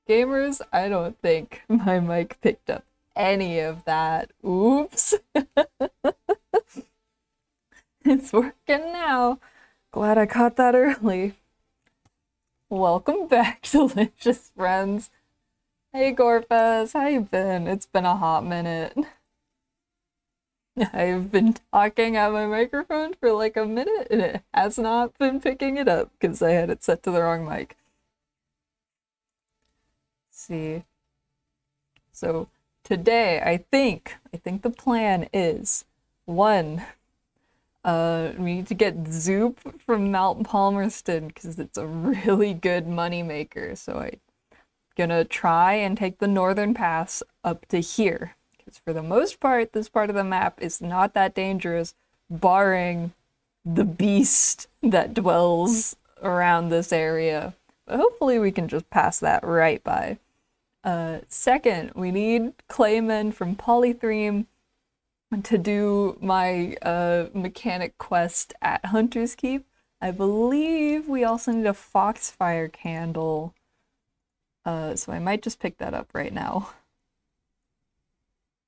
Gamers, I don't think my mic picked up any of that. Oops. It's working now. Glad I caught that early. Welcome back, delicious friends. Hey Gorfas, how you been? It's been a hot minute. I've been talking at my microphone for like a minute and it has not been picking it up because I had it set to the wrong mic. Let's see. So today, I think the plan is one, we need to get Zoop from Mount Palmerston because it's a really good money maker. So I'm gonna try and take the northern pass up to here. Because for the most part, this part of the map is not that dangerous, barring the beast that dwells around this area. But hopefully we can just pass that right by. Second, we need claymen from Polythreme to do my mechanic quest at Hunter's Keep. I believe we also need a foxfire candle. So I might just pick that up right now.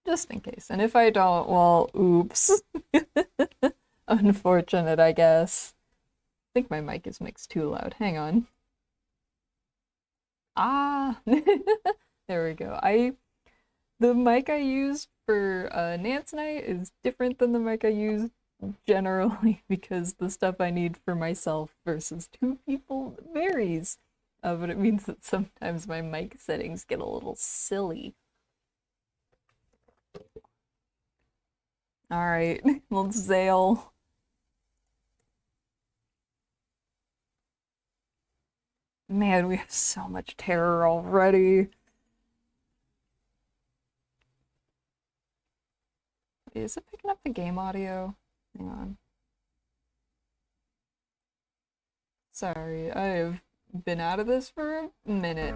Just in case. And if I don't, well, oops. Unfortunate, I guess. I think my mic is mixed too loud. Hang on. Ah! There we go. The mic I use for Nance Night is different than the mic I use generally because the stuff I need for myself versus two people varies. But it means that sometimes my mic settings get a little silly. Alright, let's zail. Man, we have so much terror already. Is it picking up the game audio? Hang on. Sorry, I have been out of this for a minute.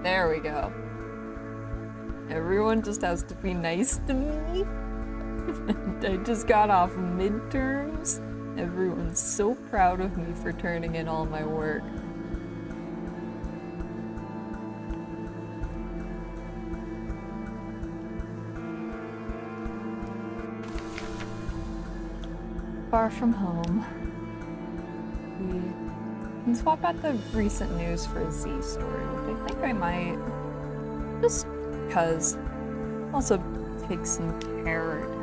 There we go. Everyone just has to be nice to me. I just got off midterms. Everyone's so proud of me for turning in all my work. Far from home. We can swap out the recent news for a Z story, which I think I might, just because. Also take some terror down.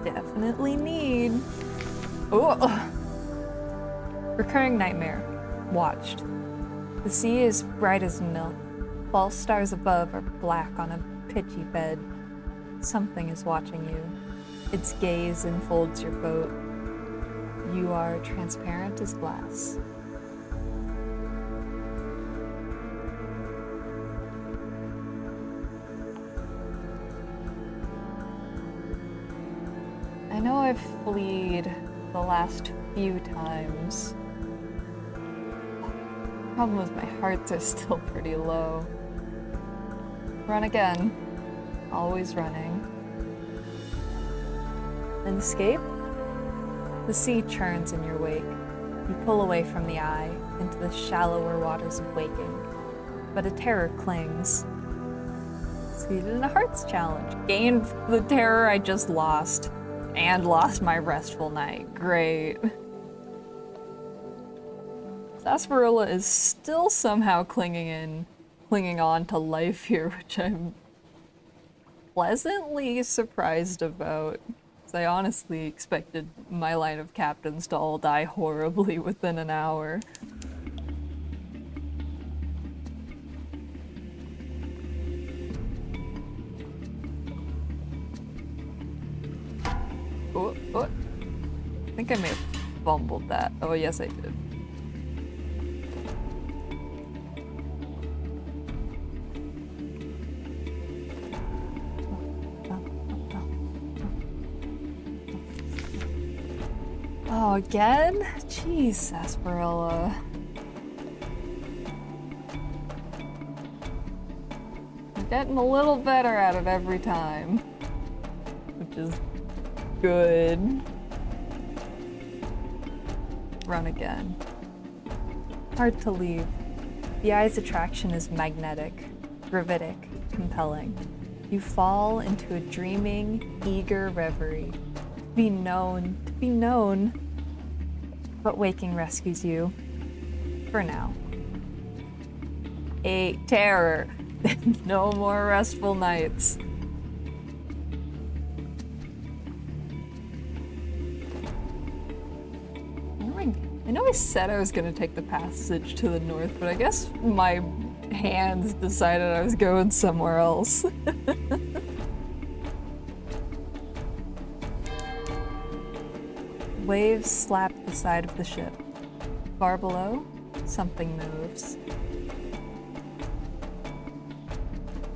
Definitely need. Oh! Recurring nightmare. Watched. The sea is bright as milk. False stars above are black on a pitchy bed. Something is watching you. Its gaze enfolds your boat. You are transparent as glass. I know I've fleed the last few times. Problem is my hearts are still pretty low. Run again. Always running. An escape? The sea churns in your wake. You pull away from the eye, into the shallower waters of waking. But a terror clings. Succeeded in a hearts challenge. Gained the terror I just lost. And lost my restful night. Great. Sarsaparilla is still somehow clinging on to life here, which I'm pleasantly surprised about. I honestly expected my line of captains to all die horribly within an hour. Oh, oh. I think I may have fumbled that. Oh, yes, I did. Oh, again? Jeez, Sarsaparilla. I'm getting a little better at it every time, which is good. Run again. Hard to leave. The eye's attraction is magnetic, gravitic, compelling. You fall into a dreaming, eager reverie. To be known, but waking rescues you. For now. A terror. No more restful nights. I know I said I was gonna take the passage to the north, but I guess my hands decided I was going somewhere else. Waves slap the side of the ship. Far below, something moves.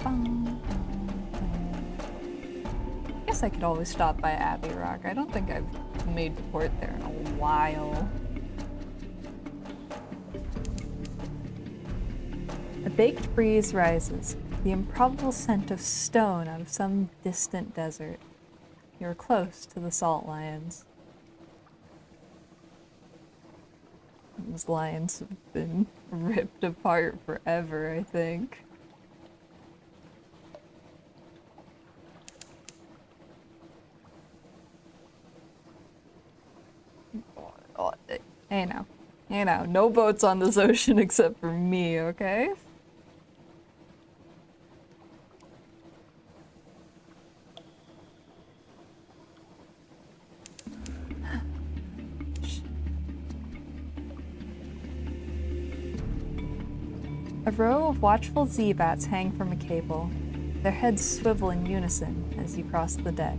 I guess I could always stop by Abbey Rock. I don't think I've made port there in a while. A baked breeze rises, the improbable scent of stone out of some distant desert. You're close to the salt lions. These lions have been ripped apart forever, I think. Oh, hey now. Hey now, no boats on this ocean except for me, okay? A row of watchful Z-bats hang from a cable. Their heads swivel in unison as you cross the deck.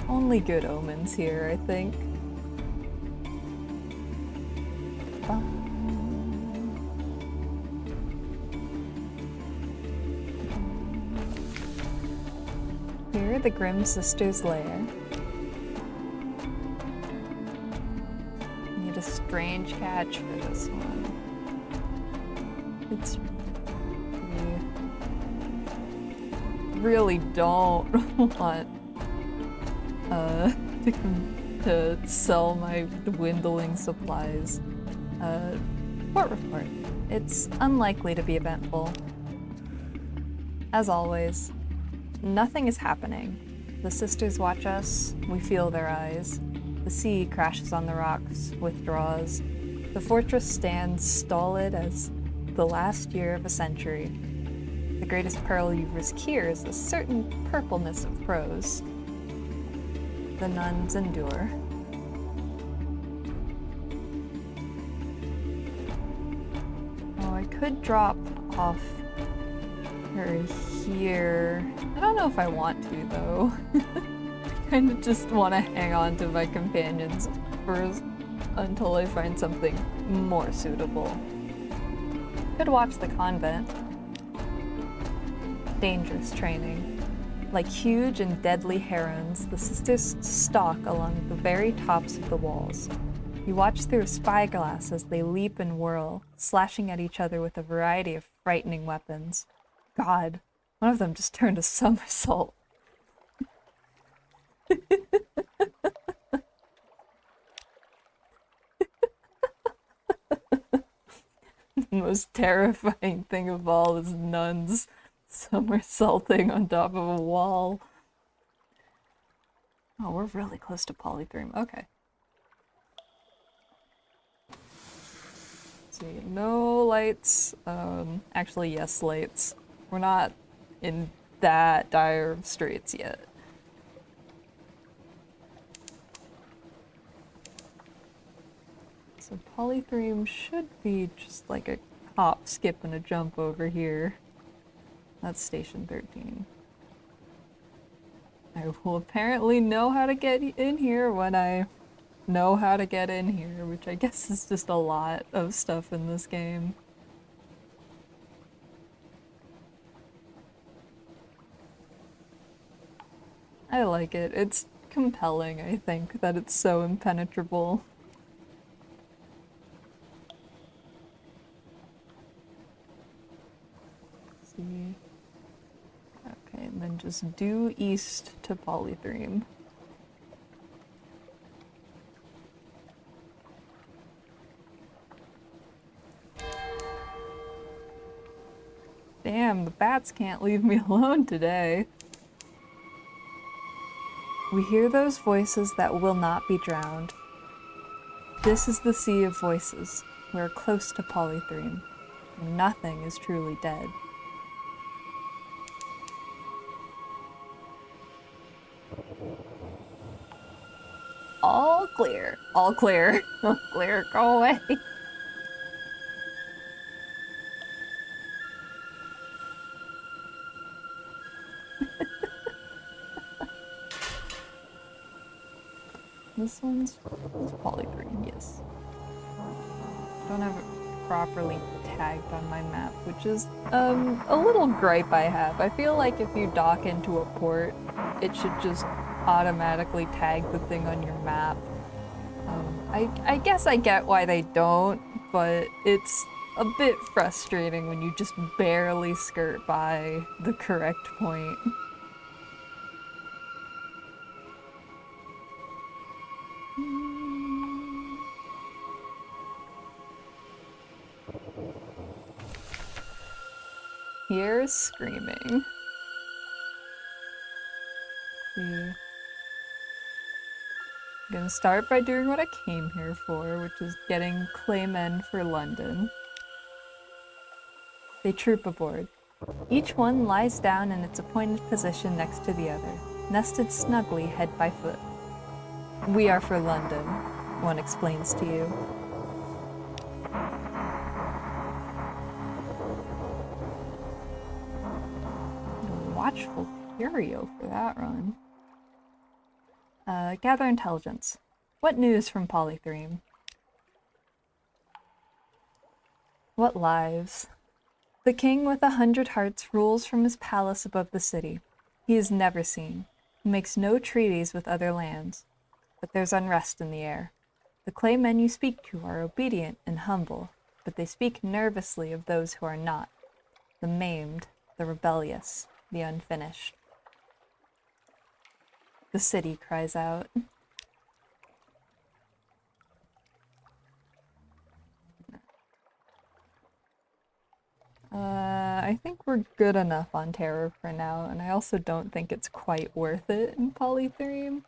Only good omens here, I think. Here, the Grimm sisters' lair. Need a strange catch for this one. It's really don't want to sell my dwindling supplies. Port report. It's unlikely to be eventful. As always, nothing is happening. The sisters watch us, we feel their eyes. The sea crashes on the rocks, withdraws. The fortress stands stolid as the last year of a century. The greatest peril you risk here is a certain purpleness of prose. The nuns endure. Oh, I could drop off her here. I don't know if I want to, though. I kind of just want to hang on to my companions first until I find something more suitable. Could watch the convent. Dangerous training. Like huge and deadly herons, the sisters stalk along the very tops of the walls. You watch through a spyglass as they leap and whirl, slashing at each other with a variety of frightening weapons. God, one of them just turned a somersault. The most terrifying thing of all is nuns somersaulting on top of a wall. Oh, we're really close to polythreme. Okay. See, no lights. Actually, yes, lights. We're not in that dire of straits yet. So polythreme should be just like a hop, skip, and a jump over here. That's station 13. I will apparently know how to get in here when I know how to get in here, which I guess is just a lot of stuff in this game. I like it. It's compelling, I think, that it's so impenetrable. Let's see. Okay, and then just due east to polythreme. Damn, the bats can't leave me alone today. We hear those voices that will not be drowned. This is the sea of voices. We are close to Polythreme, and nothing is truly dead. All clear. All clear. All clear. Go away. This one's Polythreme, yes. Don't have it properly tagged on my map, which is a little gripe I have. I feel like if you dock into a port, it should just automatically tag the thing on your map. I guess I get why they don't, but it's a bit frustrating when you just barely skirt by the correct point. Here's screaming. I'm gonna start by doing what I came here for, which is getting claymen for London. They troop aboard. Each one lies down in its appointed position next to the other, nested snugly head by foot. We are for London, one explains to you. Watchful curio for that run. Gather intelligence. What news from Polythreme? What lives? The king with 100 hearts rules from his palace above the city. He is never seen. He makes no treaties with other lands. But there's unrest in the air. The claymen you speak to are obedient and humble, but they speak nervously of those who are not. The maimed, the rebellious, the unfinished. The city cries out. I think we're good enough on terror for now, and I also don't think it's quite worth it in Polythreme.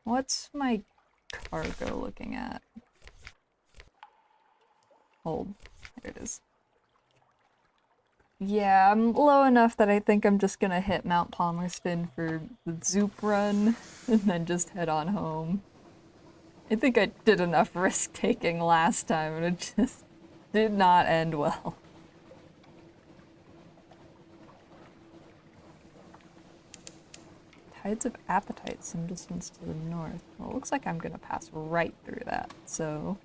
What's my cargo looking at? Hold. There it is. Yeah, I'm low enough that I think I'm just gonna hit Mount Palmerston for the Zoop run, and then just head on home. I think I did enough risk-taking last time, and it just did not end well. Tides of Appetite, some distance to the north. Well, it looks like I'm gonna pass right through that, so...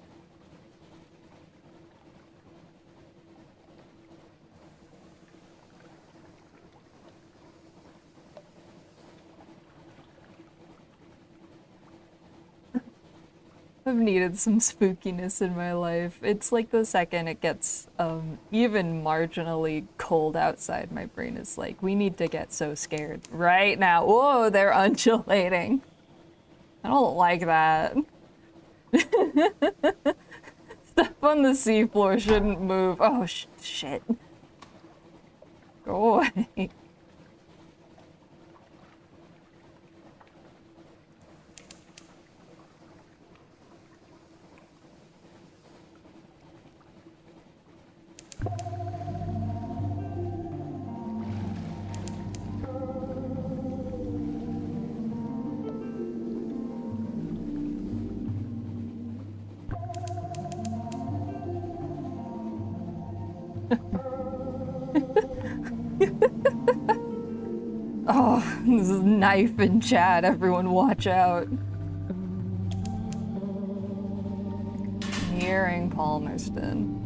I've needed some spookiness in my life. It's like the second it gets even marginally cold outside, my brain is like, we need to get so scared right now. Whoa, they're undulating. I don't like that. Stuff on the seafloor shouldn't move. Oh, shit. Go away. Oh, this is knife in chat. Everyone watch out. Nearing Palmerston.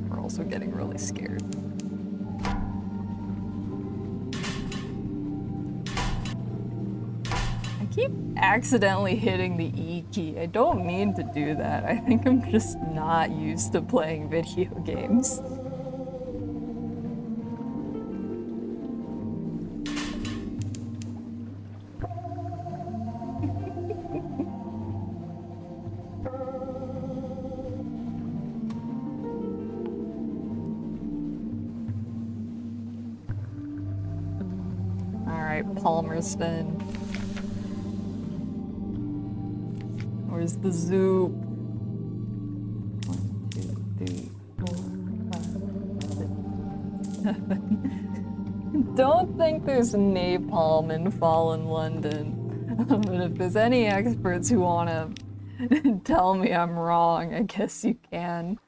We're also getting really scared. I keep accidentally hitting the E key. I don't mean to do that. I think I'm just not used to playing video games. Palmerston. Where's the Zoop? 1, 2, 3, 4, 5, 6, 7. Don't think there's napalm in fallen London. But if there's any experts who wanna tell me I'm wrong, I guess you can.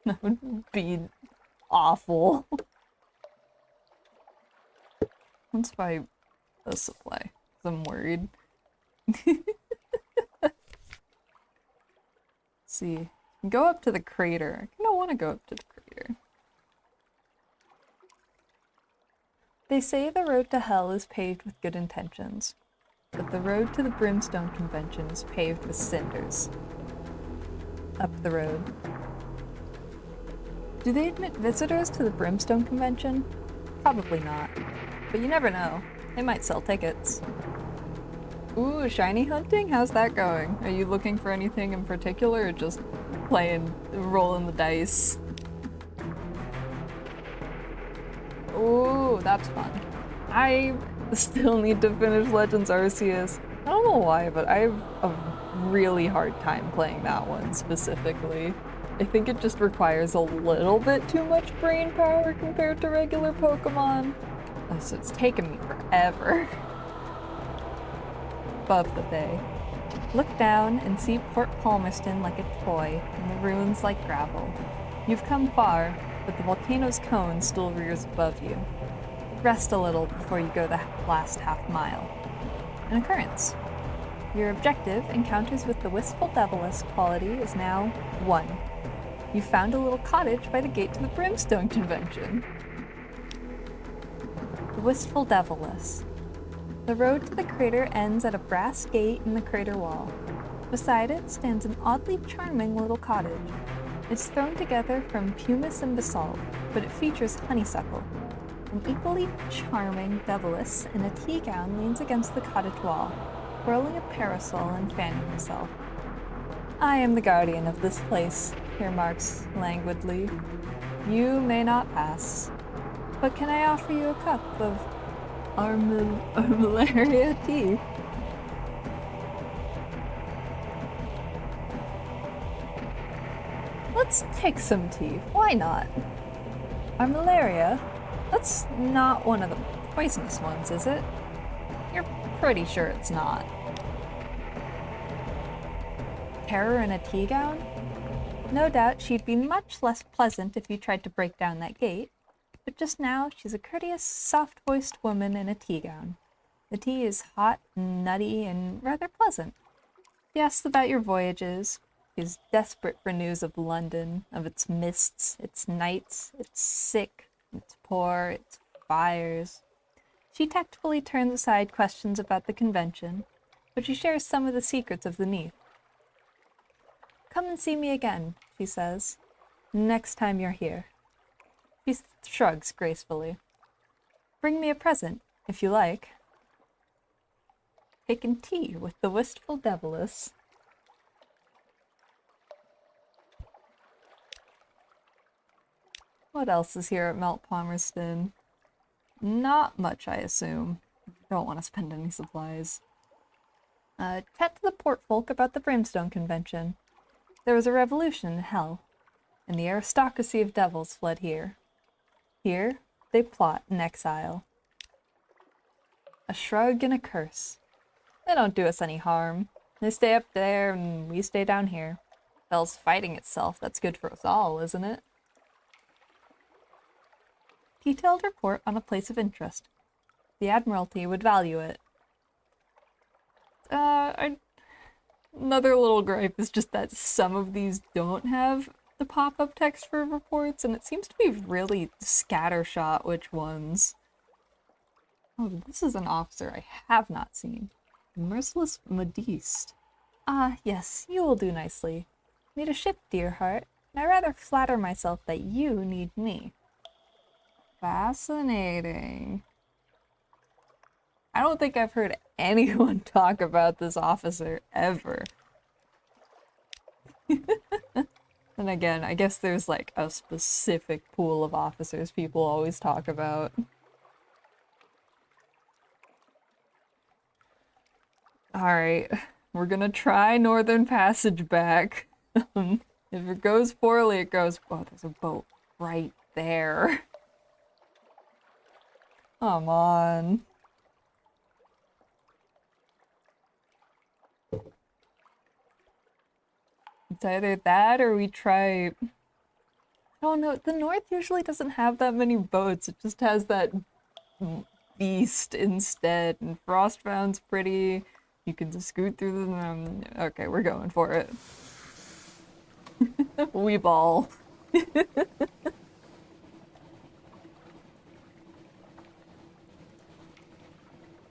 That would be awful. Let's buy a supply, 'cause I'm worried. See, go up to the crater. I kinda wanna go up to the crater. They say the road to hell is paved with good intentions, but the road to the Brimstone Convention is paved with cinders. Up the road. Do they admit visitors to the Brimstone Convention? Probably not, but you never know. They might sell tickets. Ooh, shiny hunting? How's that going? Are you looking for anything in particular or just rolling the dice? Ooh, that's fun. I still need to finish Legends Arceus. I don't know why, but I have a really hard time playing that one specifically. I think it just requires a little bit too much brain power compared to regular Pokemon. So it's taken me forever. Above the bay. Look down and see Port Palmerston like a toy, and the ruins like gravel. You've come far, but the volcano's cone still rears above you. Rest a little before you go the last half mile. An occurrence. Your objective, encounters with the wistful deviless quality, is now 1. You found a little cottage by the gate to the Brimstone Convention. The wistful deviless. The road to the crater ends at a brass gate in the crater wall. Beside it stands an oddly charming little cottage. It's thrown together from pumice and basalt, but it features honeysuckle. An equally charming deviless in a tea gown leans against the cottage wall, whirling a parasol and fanning herself. I am the guardian of this place, he remarks languidly. You may not pass, but can I offer you a cup of armillaria tea? Let's take some tea. Why not? Armillaria? That's not one of the poisonous ones, is it? You're pretty sure it's not. Terror in a tea gown? No doubt she'd be much less pleasant if you tried to break down that gate, but just now she's a courteous, soft-voiced woman in a tea gown. The tea is hot, nutty, and rather pleasant. She asks about your voyages. She's desperate for news of London, of its mists, its nights, its sick, its poor, its fires. She tactfully turns aside questions about the convention, but she shares some of the secrets of the Neath. Come and see me again, she says, next time you're here. She shrugs gracefully. Bring me a present, if you like. Taking tea with the wistful deviless. What else is here at Mount Palmerston? Not much, I assume. Don't want to spend any supplies. Chat to the port folk about the Brimstone Convention. There was a revolution in hell, and the aristocracy of devils fled here. Here, they plot in exile. A shrug and a curse. They don't do us any harm. They stay up there, and we stay down here. Hell's fighting itself. That's good for us all, isn't it? Detailed report on a place of interest. The Admiralty would value it. Another little gripe is just that some of these don't have the pop-up text for reports, and it seems to be really scattershot which ones. Oh, this is an officer I have not seen. Merciless Modiste. Ah, yes, you will do nicely. Need a ship, dear heart, and I rather flatter myself that you need me. Fascinating. I don't think I've heard anyone talk about this officer ever. And again, I guess there's like a specific pool of officers people always talk about. Alright, we're gonna try Northern Passage back. If it goes poorly, it goes. Oh, there's a boat right there. Come on. It's either that or we try. Oh no, the North usually doesn't have that many boats. It just has that beast instead. And Frostbound's pretty. You can just scoot through them. Okay, we're going for it. We ball.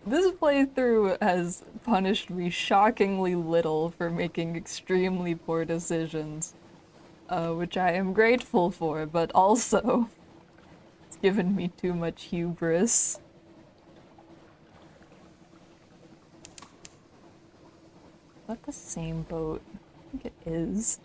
This playthrough has punished me shockingly little for making extremely poor decisions, which I am grateful for, but also it's given me too much hubris. Is that the same boat? I think it is.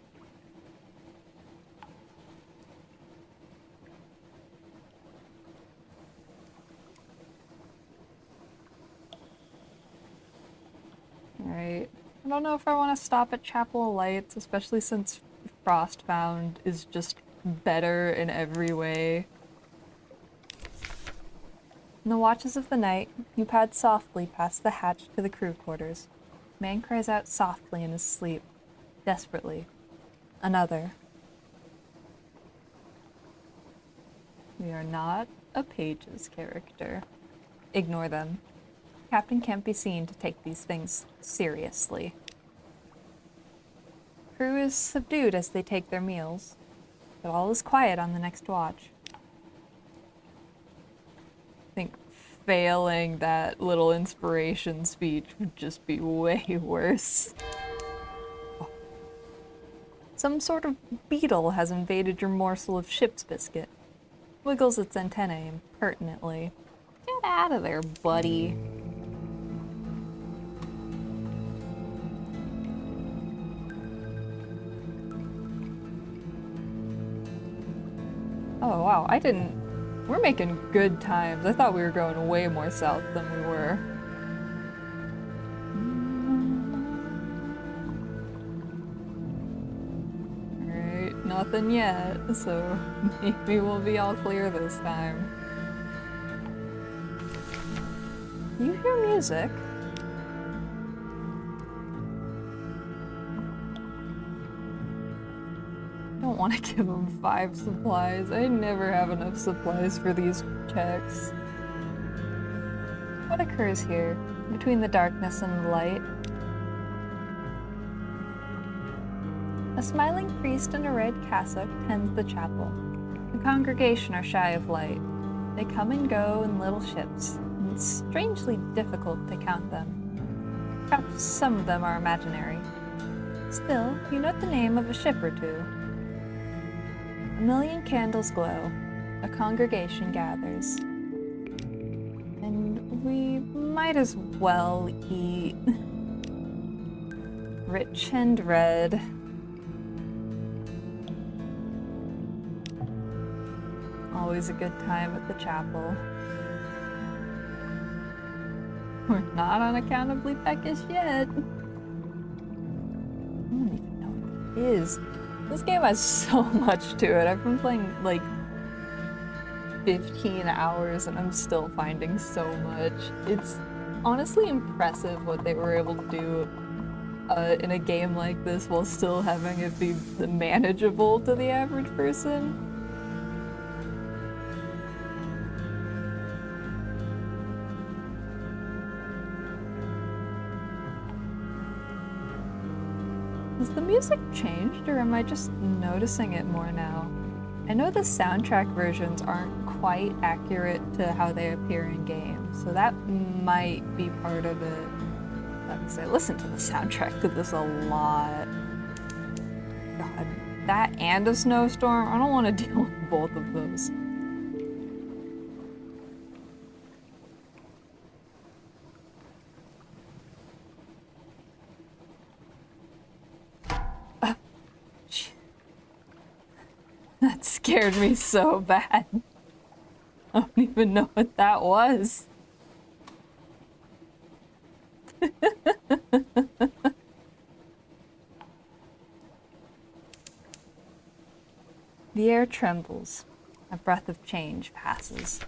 Alright. I don't know if I want to stop at Chapel of Lights, especially since Frostbound is just better in every way. In the watches of the night, you pad softly past the hatch to the crew quarters. Man cries out softly in his sleep, desperately. Another. We are not a Pages character. Ignore them. Captain can't be seen to take these things seriously. Crew is subdued as they take their meals, but all is quiet on the next watch. I think failing that little inspiration speech would just be way worse. Oh. Some sort of beetle has invaded your morsel of ship's biscuit. Wiggles its antennae impertinently. Get out of there, buddy. Oh wow, I didn't... We're making good times. I thought we were going way more south than we were. Alright, nothing yet, so maybe we'll be all clear this time. You hear music? I don't want to give him 5 supplies. I never have enough supplies for these checks. What occurs here, between the darkness and the light? A smiling priest in a red cassock tends the chapel. The congregation are shy of light. They come and go in little ships, and it's strangely difficult to count them. Perhaps some of them are imaginary. Still, you note the name of a ship or two. A million candles glow. A congregation gathers. And we might as well eat. Rich and red. Always a good time at the chapel. We're not unaccountably peckish yet. I don't even know what it is. This game has so much to it. I've been playing like 15 hours and I'm still finding so much. It's honestly impressive what they were able to do in a game like this while still having it be manageable to the average person. Has the music changed, or am I just noticing it more now? I know the soundtrack versions aren't quite accurate to how they appear in game, so that might be part of it. I listen to the soundtrack to this a lot. God, that and a snowstorm? I don't want to deal with both of those. scared me so bad. I don't even know what that was. The air trembles. A breath of change passes.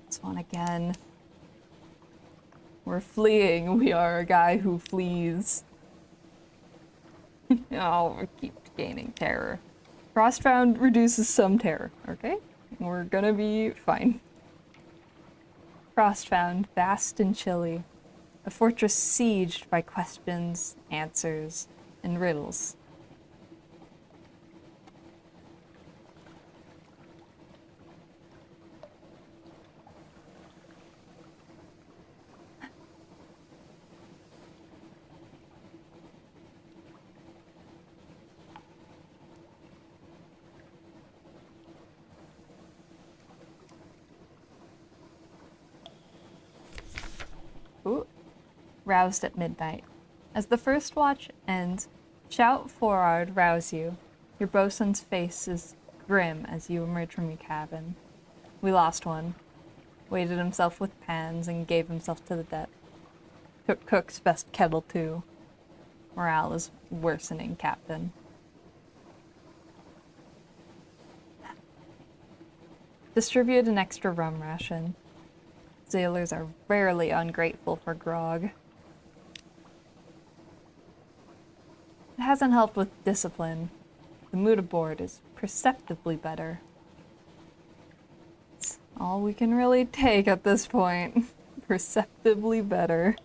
This one again. We're fleeing. We are a guy who flees. Oh, we keep gaining terror. Frostbound reduces some terror, okay? We're gonna be fine. Frostbound, vast and chilly. A fortress sieged by questions, answers, and riddles. Ooh. Roused at midnight. As the first watch ends, shout forward rouse you. Your bosun's face is grim as you emerge from your cabin. We lost one. Weighted himself with pans and gave himself to the debt. Took cook's best kettle too. Morale is worsening, Captain. Distribute an extra rum ration. Sailors are rarely ungrateful for grog. It hasn't helped with discipline. The mood aboard is perceptibly better. It's all we can really take at this point. Perceptibly better.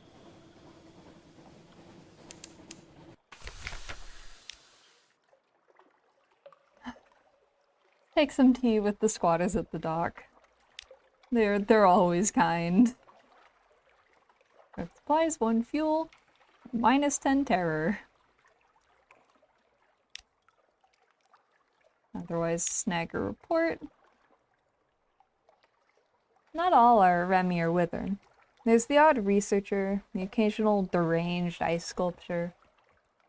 Take some tea with the squatters at the dock. They're always kind. Supplies 1 fuel, minus 10 terror. Otherwise, snag a report. Not all are Remy or Withern. There's the odd researcher, the occasional deranged ice sculpture.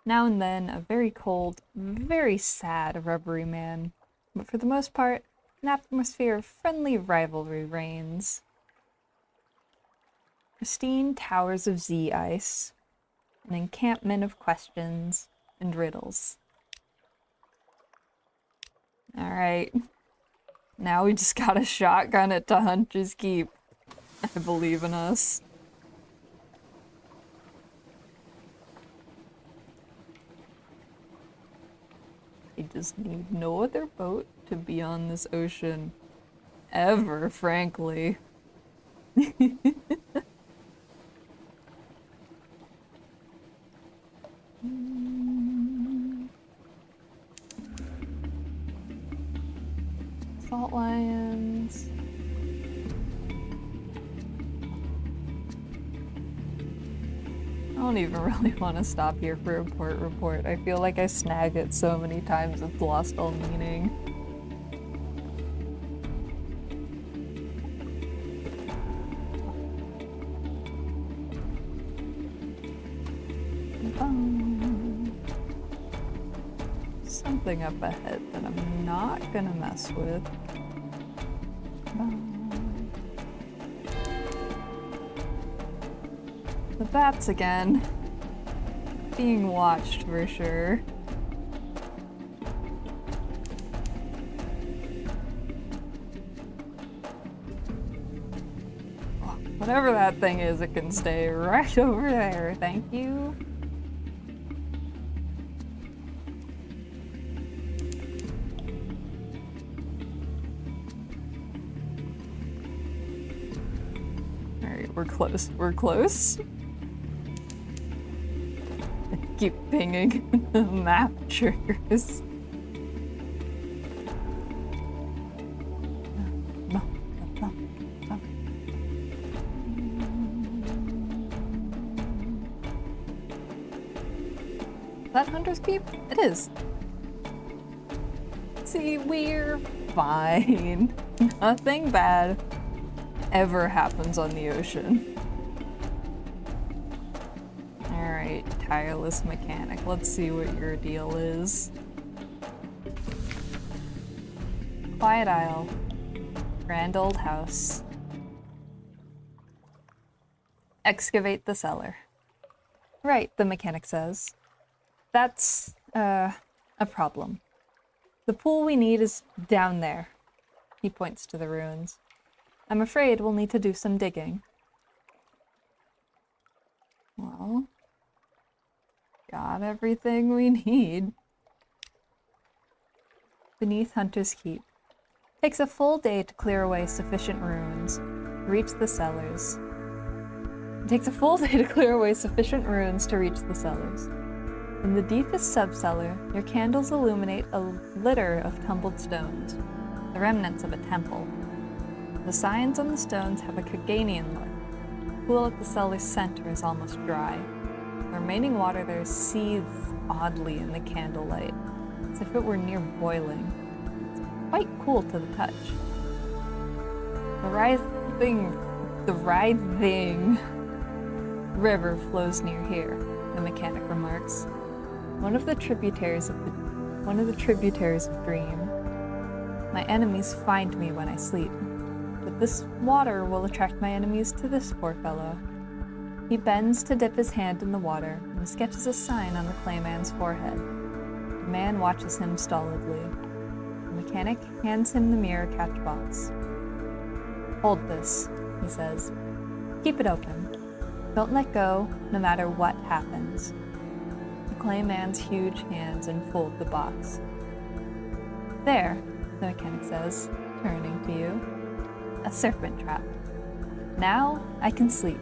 Now and then, a very cold, very sad rubbery man. But for the most part, an atmosphere of friendly rivalry reigns. Pristine towers of Z ice, an encampment of questions and riddles. Alright. Now we just gotta shotgun it to Hunter's Keep. I believe in us. I just need no other boat to be on this ocean. Ever, frankly. Salt lions. I don't even really want to stop here for a port report. I feel like I snagged it so many times it's lost all meaning. Something up ahead that I'm not gonna mess with. The bats again. Being watched for sure. Whatever that thing is, it can stay right over there. Thank you. Alright, we're close. We're close. Keep pinging the map triggers. No. Is that Hunter's Keep? It is. See, we're fine. Nothing bad ever happens on the ocean. Alright, tireless mechanic. Let's see what your deal is. Quiet aisle. Grand old house. Excavate the cellar. Right, the mechanic says. That's, a problem. The pool we need is down there. He points to the ruins. I'm afraid we'll need to do some digging. Well, got everything we need. Beneath Hunter's Keep. Takes a full day to clear away sufficient ruins to reach the cellars. It takes a full day to clear away sufficient ruins to reach the cellars. In the deepest subcellar, your candles illuminate a litter of tumbled stones, the remnants of a temple. The signs on the stones have a Kaganian look. The pool at the cellar's center is almost dry. The remaining water there seethes oddly in the candlelight, as if it were near boiling. It's quite cool to the touch. The writhing river flows near here, the mechanic remarks. One of the tributaries of Dream. My enemies find me when I sleep, but this water will attract my enemies to this poor fellow. He bends to dip his hand in the water and sketches a sign on the clayman's forehead. The man watches him stolidly. The mechanic hands him the mirror catch box. Hold this, he says. Keep it open. Don't let go, no matter what happens. The clayman's huge hands enfold the box. There, the mechanic says, turning to you. A serpent trap. Now I can sleep.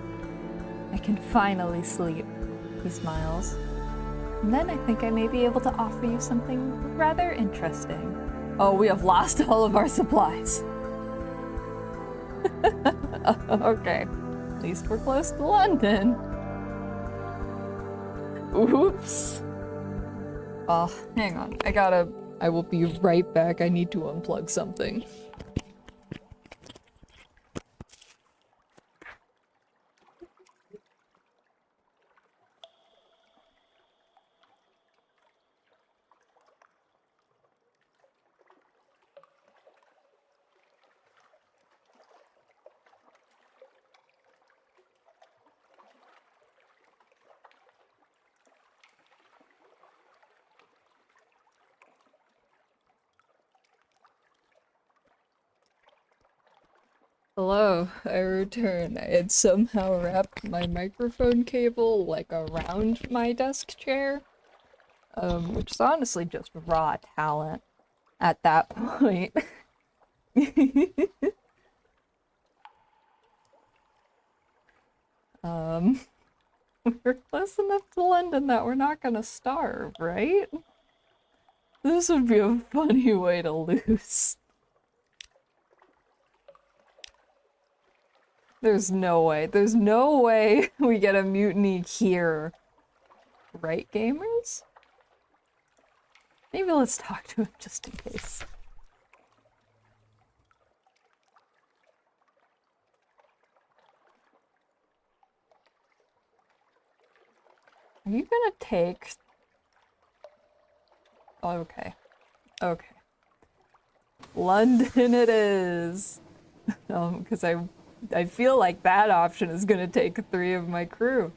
I can finally sleep, he smiles. And then I think I may be able to offer you something rather interesting. Oh, we have lost all of our supplies. Okay. At least we're close to London. Oops. Oh, hang on. I will be right back. I need to unplug something. Hello, I return. I had somehow wrapped my microphone cable like around my desk chair, which is honestly just raw talent at that point. We're close enough to London that we're not gonna starve, right? This would be a funny way to lose. There's no way we get a mutiny here. Right, gamers? Maybe let's talk to him just in case. Are you gonna take... Okay. Okay. London it is! Because I feel like that option is gonna take 3 of my crew.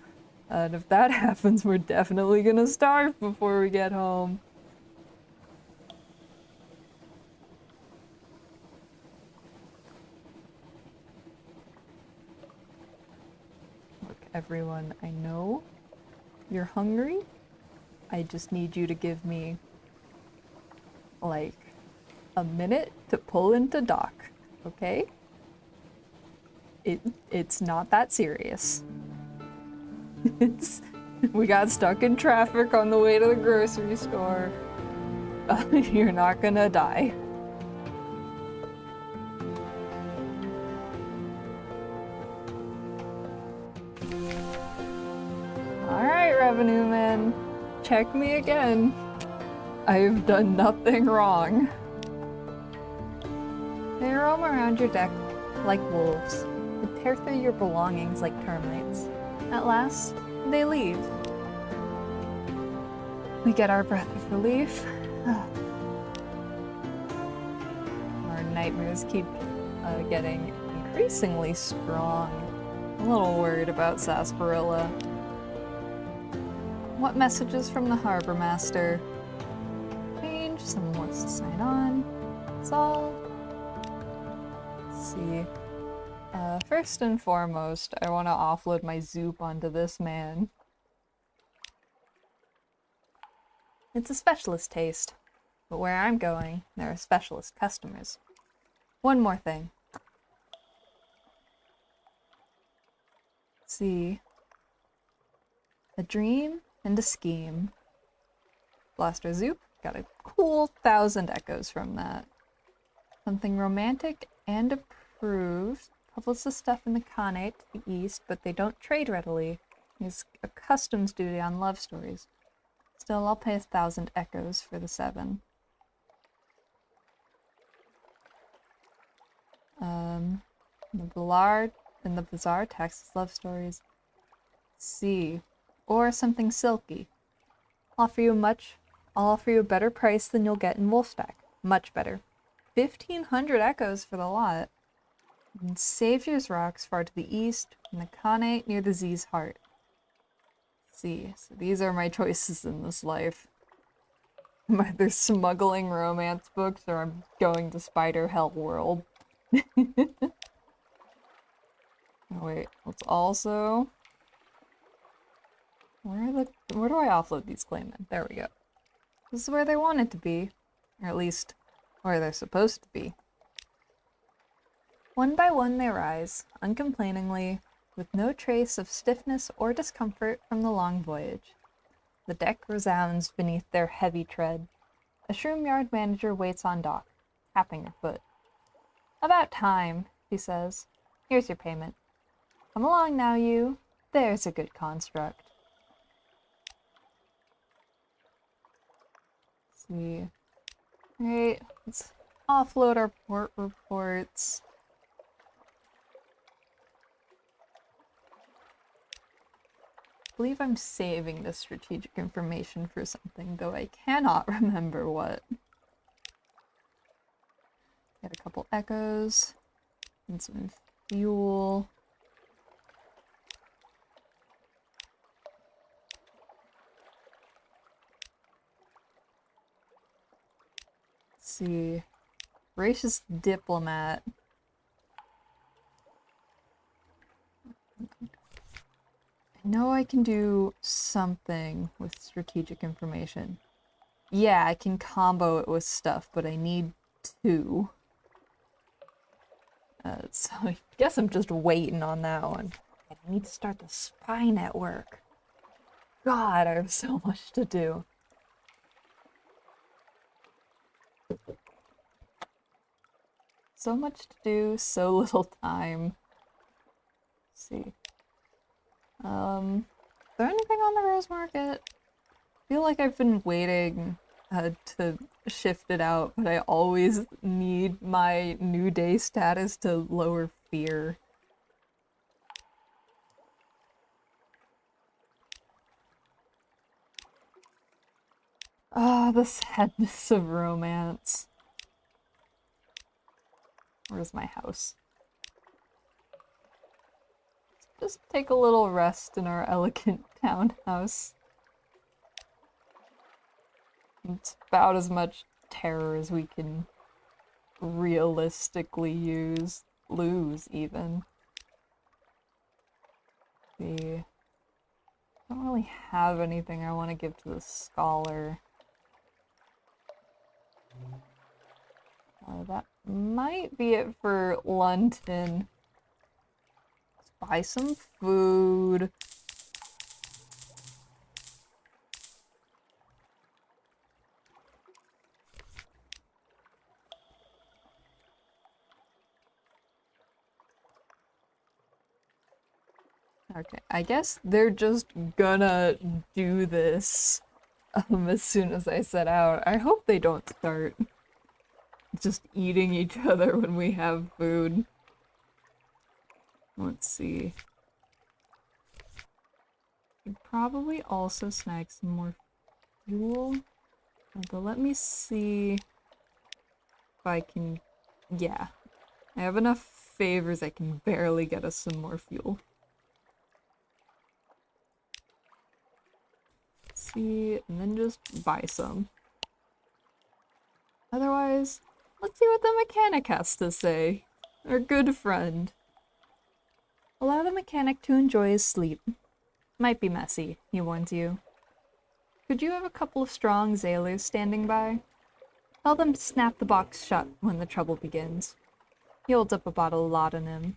And if that happens, we're definitely gonna starve before we get home. Look, everyone, I know you're hungry. I just need you to give me, like, a minute to pull into dock, okay? It's not that serious. We got stuck in traffic on the way to the grocery store. You're not gonna die. Alright, revenue man. Check me again. I've done nothing wrong. They roam around your deck like wolves. They tear through your belongings like termites. At last, they leave. We get our breath of relief. nightmares keep getting increasingly strong. I'm a little worried about sarsaparilla. What messages from the harbor master? Change. Someone wants to sign on. Solve. Let's see. First and foremost, I want to offload my Zoop onto this man. It's a specialist taste, but where I'm going, there are specialist customers. One more thing. Let's see. A dream and a scheme. Blaster Zoop, got a cool 1,000 echoes from that. Something romantic and approved. Publish the stuff in the Khanate to the east, but they don't trade readily. There's a customs duty on love stories. Still, I'll pay 1,000 echoes for the 7. In the bazaar, Texas love stories. Let's see. Or something silky. I'll offer you a better price than you'll get in Wolfstack. Much better. 1,500 echoes for the lot. And Savior's Rocks far to the east, and the Khanate near the Z's heart. Let's see, so these are my choices in this life. I'm either smuggling romance books or I'm going to Spider Hell World. Oh wait, let's also... Where do I offload these claimants? There we go. This is where they want it to be. Or at least, where they're supposed to be. One by one they rise, uncomplainingly, with no trace of stiffness or discomfort from the long voyage. The deck resounds beneath their heavy tread. A shroom yard manager waits on dock, tapping her foot. About time, she says. Here's your payment. Come along now, you. There's a good construct. Let's see. Alright, let's offload our port reports. I believe I'm saving this strategic information for something, though I cannot remember what. Get a couple echoes and some fuel. Let's see. Gracious diplomat. I know I can do something with strategic information. Yeah, I can combo it with stuff, but I need 2. So I guess I'm just waiting on that one. I need to start the spy network. God, I have so much to do. So much to do, so little time. Let's see. Is there anything on the Rose Market? I feel like I've been waiting to shift it out, but I always need my New Day status to lower fear. Ah, the sadness of romance. Where's my house? Let's just take a little rest in our elegant townhouse. It's about as much terror as we can realistically lose even. See. I don't really have anything I want to give to the scholar. That might be it for London. Let's buy some food. Okay, I guess they're just gonna do this as soon as I set out. I hope they don't start just eating each other when we have food. Let's see. Could probably also snag some more fuel. But let me see if I can Yeah. I have enough favors I can barely get us some more fuel. See, and then just buy some. Otherwise, let's see what the mechanic has to say. Our good friend. Allow the mechanic to enjoy his sleep. Might be messy, he warns you. Could you have a couple of strong sailors standing by? Tell them to snap the box shut when the trouble begins. He holds up a bottle of laudanum.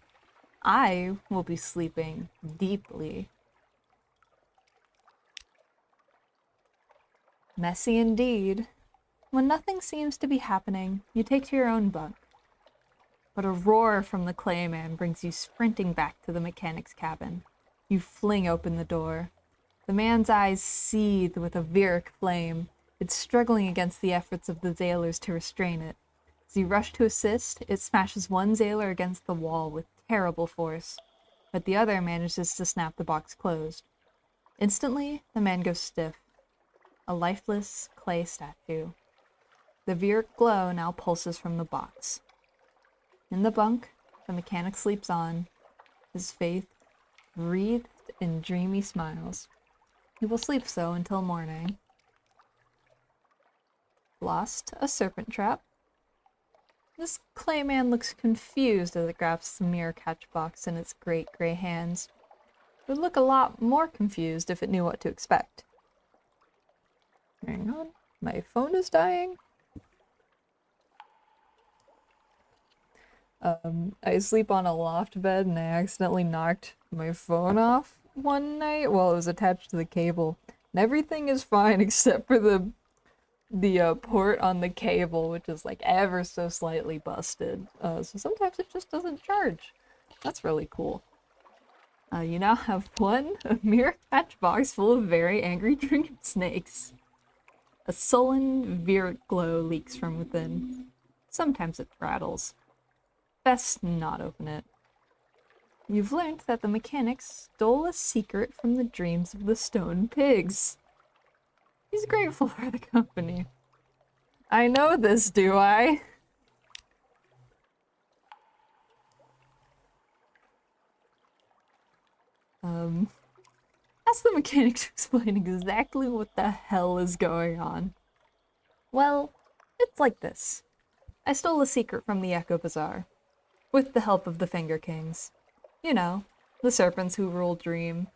I will be sleeping deeply. Messy indeed. When nothing seems to be happening, you take to your own bunk. But a roar from the Clayman brings you sprinting back to the mechanic's cabin. You fling open the door. The man's eyes seethe with a Viric flame. It's struggling against the efforts of the sailors to restrain it. As you rush to assist, it smashes one sailor against the wall with terrible force, but the other manages to snap the box closed. Instantly, the man goes stiff, a lifeless clay statue. The Viric glow now pulses from the box. In the bunk, the mechanic sleeps on, his face wreathed in dreamy smiles. He will sleep so until morning. Lost a serpent trap. This clayman looks confused as it grasps the mirror catch box in its great gray hands. It would look a lot more confused if it knew what to expect. Hang on, my phone is dying. I sleep on a loft bed and I accidentally knocked my phone off one night while it was attached to the cable. And everything is fine except for the port on the cable, which is like ever so slightly busted. So sometimes it just doesn't charge. That's really cool. You now have a mirror catch box full of very angry dream snakes. A sullen Viric glow leaks from within. Sometimes it rattles. Best not open it. You've learned that the mechanics stole a secret from the dreams of the stone pigs. He's grateful for the company. I know this, do I? Ask the mechanic to explain exactly what the hell is going on. Well, it's like this. I stole a secret from the Echo Bazaar, with the help of the Finger Kings. You know, the serpents who rule Dream.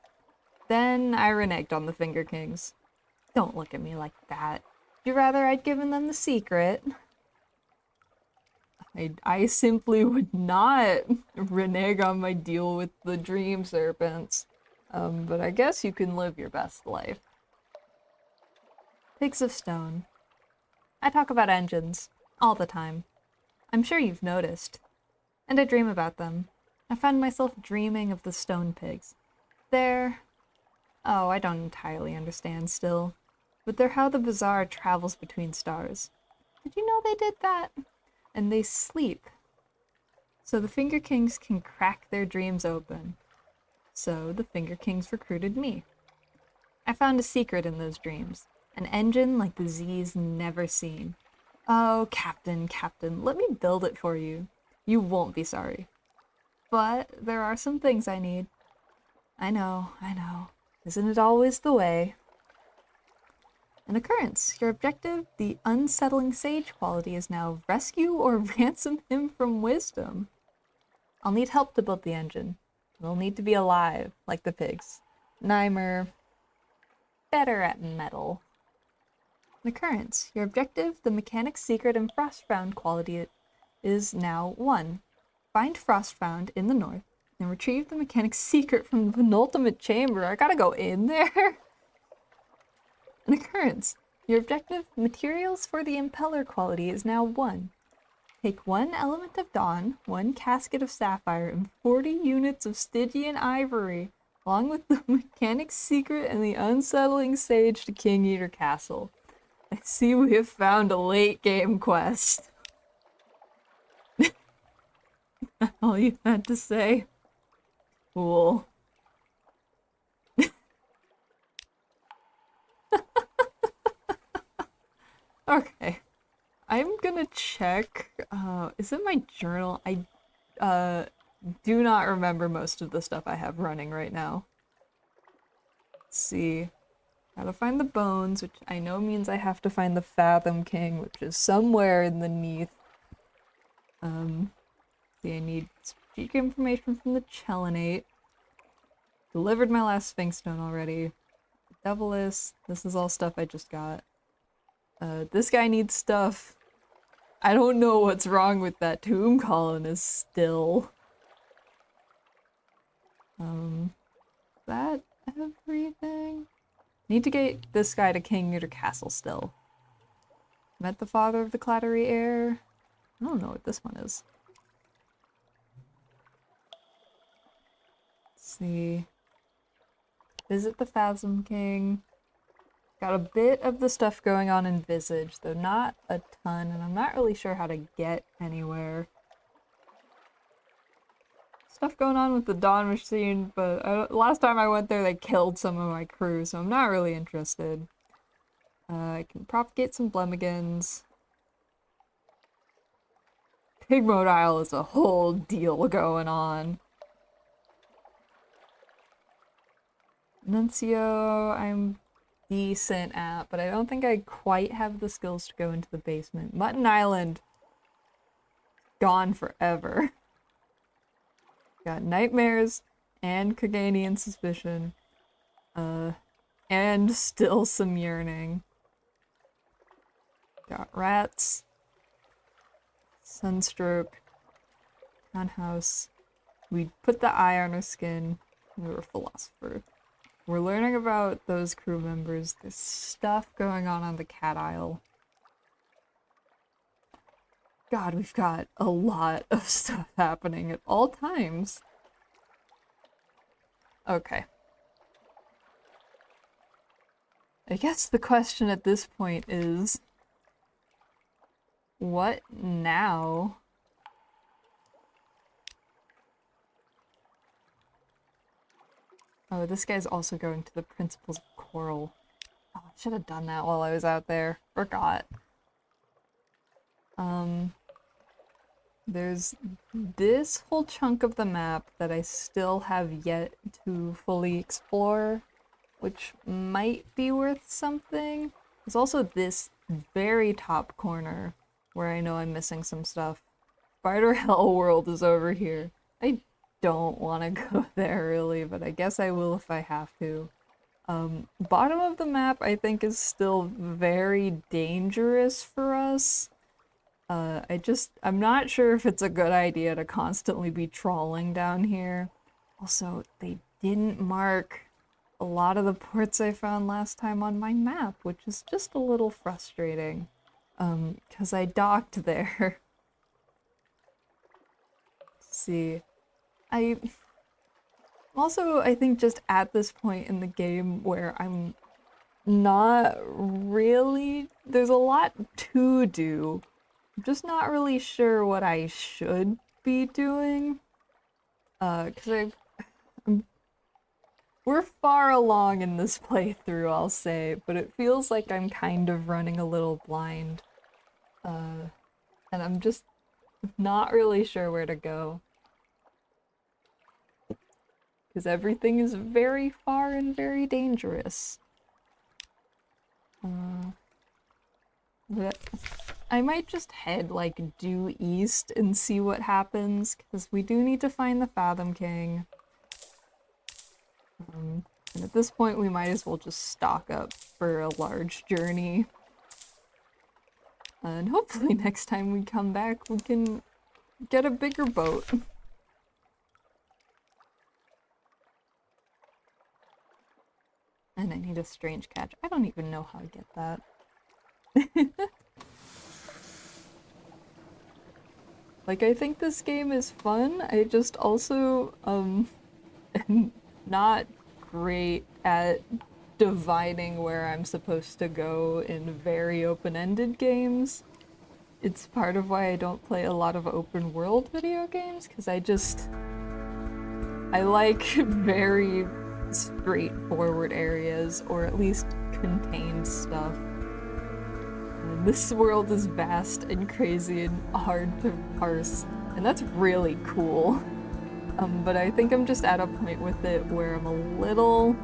Then I reneged on the Finger Kings. Don't look at me like that. Would you rather I'd given them the secret? I simply would not renege on my deal with the Dream Serpents. But I guess you can live your best life. Pigs of Stone. I talk about engines, all the time. I'm sure you've noticed. And I dream about them. I find myself dreaming of the stone pigs. They're... oh, I don't entirely understand still. But they're how the bazaar travels between stars. Did you know they did that? And they sleep. So the Finger Kings can crack their dreams open. So the Finger Kings recruited me. I found a secret in those dreams. An engine like the Z's never seen. Oh, Captain, let me build it for you. You won't be sorry. But there are some things I need. I know. Isn't it always the way? An occurrence. Your objective, the unsettling sage quality, is now rescue or ransom him from wisdom. I'll need help to build the engine. It'll need to be alive, like the pigs. Nymer, better at metal. An occurrence. Your objective, the mechanic's secret and frostbound quality, is now 1. Find frostbound in the north and retrieve the mechanic's secret from the penultimate chamber. I gotta go in there. An occurrence. Your objective, materials for the impeller quality, is now 1. Take 1 element of dawn, 1 casket of sapphire, and 40 units of Stygian ivory, along with the mechanic's secret and the unsettling sage to King Eater Castle. I see we have found a late game quest. All you had to say? Cool. Okay. I'm gonna check, is it my journal? I do not remember most of the stuff I have running right now. Let's see. Gotta find the bones, which I know means I have to find the Fathom King, which is somewhere in the neath. See, I need speak information from the Chelinate. Delivered my last Sphinx Stone already. Devilis. This is all stuff I just got. This guy needs stuff. I don't know what's wrong with that tomb colonist still. That everything? Need to get this guy to King Uter Castle still. Met the father of the Clattery Heir. I don't know what this one is. Let's see. Visit the Phasm King. Got a bit of the stuff going on in Visage, though not a ton, and I'm not really sure how to get anywhere. Stuff going on with the Dawn Machine, but last time I went there they killed some of my crew, so I'm not really interested. I can propagate some Blemigans. Pigmode Isle is a whole deal going on. Nuncio, I'm decent at, but I don't think I quite have the skills to go into the basement. Mutton Island, gone forever. Got Nightmares and Coganian Suspicion, and still some Yearning. Got Rats, Sunstroke, Townhouse. We put the eye on our skin. We were a Philosopher. We're learning about those crew members. There's stuff going on the Cat Isle. God, we've got a lot of stuff happening at all times. Okay. I guess the question at this point is, what now? Oh, this guy's also going to the Principles of Coral. Oh, I should have done that while I was out there. Forgot. There's this whole chunk of the map that I still have yet to fully explore, which might be worth something. There's also this very top corner where I know I'm missing some stuff. Spider Hell World is over here. I don't want to go there really, but I guess I will if I have to. Bottom of the map I think is still very dangerous for us. I'm not sure if it's a good idea to constantly be trawling down here. Also, they didn't mark a lot of the ports I found last time on my map, which is just a little frustrating. 'Cause I docked there. Let's see. I'm also, I think, just at this point in the game where I'm not really... There's a lot to do. I'm just not really sure what I should be doing. 'Cause we're far along in this playthrough, I'll say, but it feels like I'm kind of running a little blind. And I'm just not really sure where to go. Because everything is very far and very dangerous. But I might just head, like, due east and see what happens, because we do need to find the Fathom King. And at this point, we might as well just stock up for a large journey. And hopefully next time we come back, we can get a bigger boat. And I need a strange catch. I don't even know how to get that. Like, I think this game is fun. I just also, am not great at dividing where I'm supposed to go in very open-ended games. It's part of why I don't play a lot of open world video games, because I like very straightforward areas, or at least contained stuff. this world is vast and crazy and hard to parse, and that's really cool. But I think I'm just at a point with it where I'm a little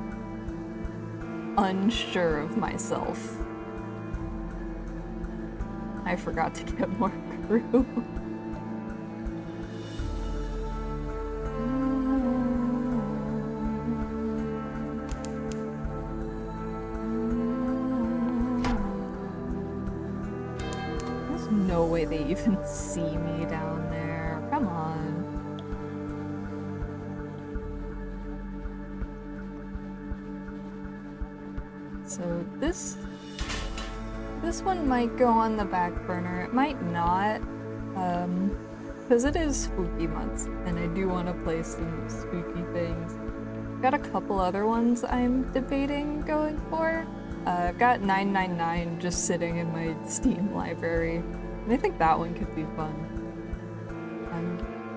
unsure of myself. I forgot to get more crew. There's no way they even see me down there. Come on. So this one might go on the back burner. It might not, because it is spooky month, and I do want to play some spooky things. Got a couple other ones I'm debating going for. I've got 999 just sitting in my Steam library, and I think that one could be fun.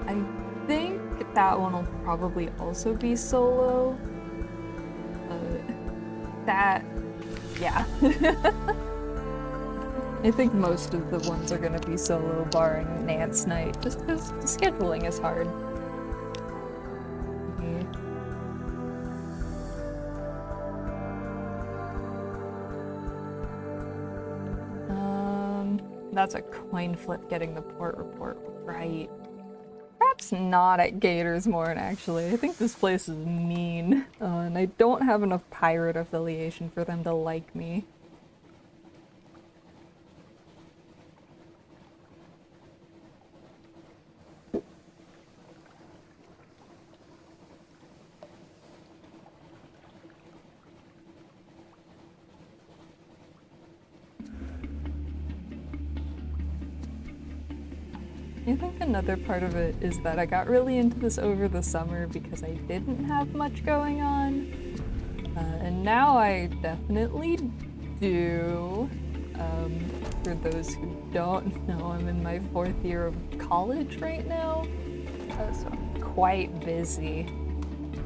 I think that one will probably also be solo. Yeah. I think most of the ones are gonna be solo, barring Nance Night, just because the scheduling is hard. That's a coin flip getting the port report right. Perhaps not at Gatorsmorn, actually. I think this place is mean, and I don't have enough pirate affiliation for them to like me. I think another part of it is that I got really into this over the summer because I didn't have much going on. And now I definitely do. For those who don't know, I'm in my 4th year of college right now. So I'm quite busy.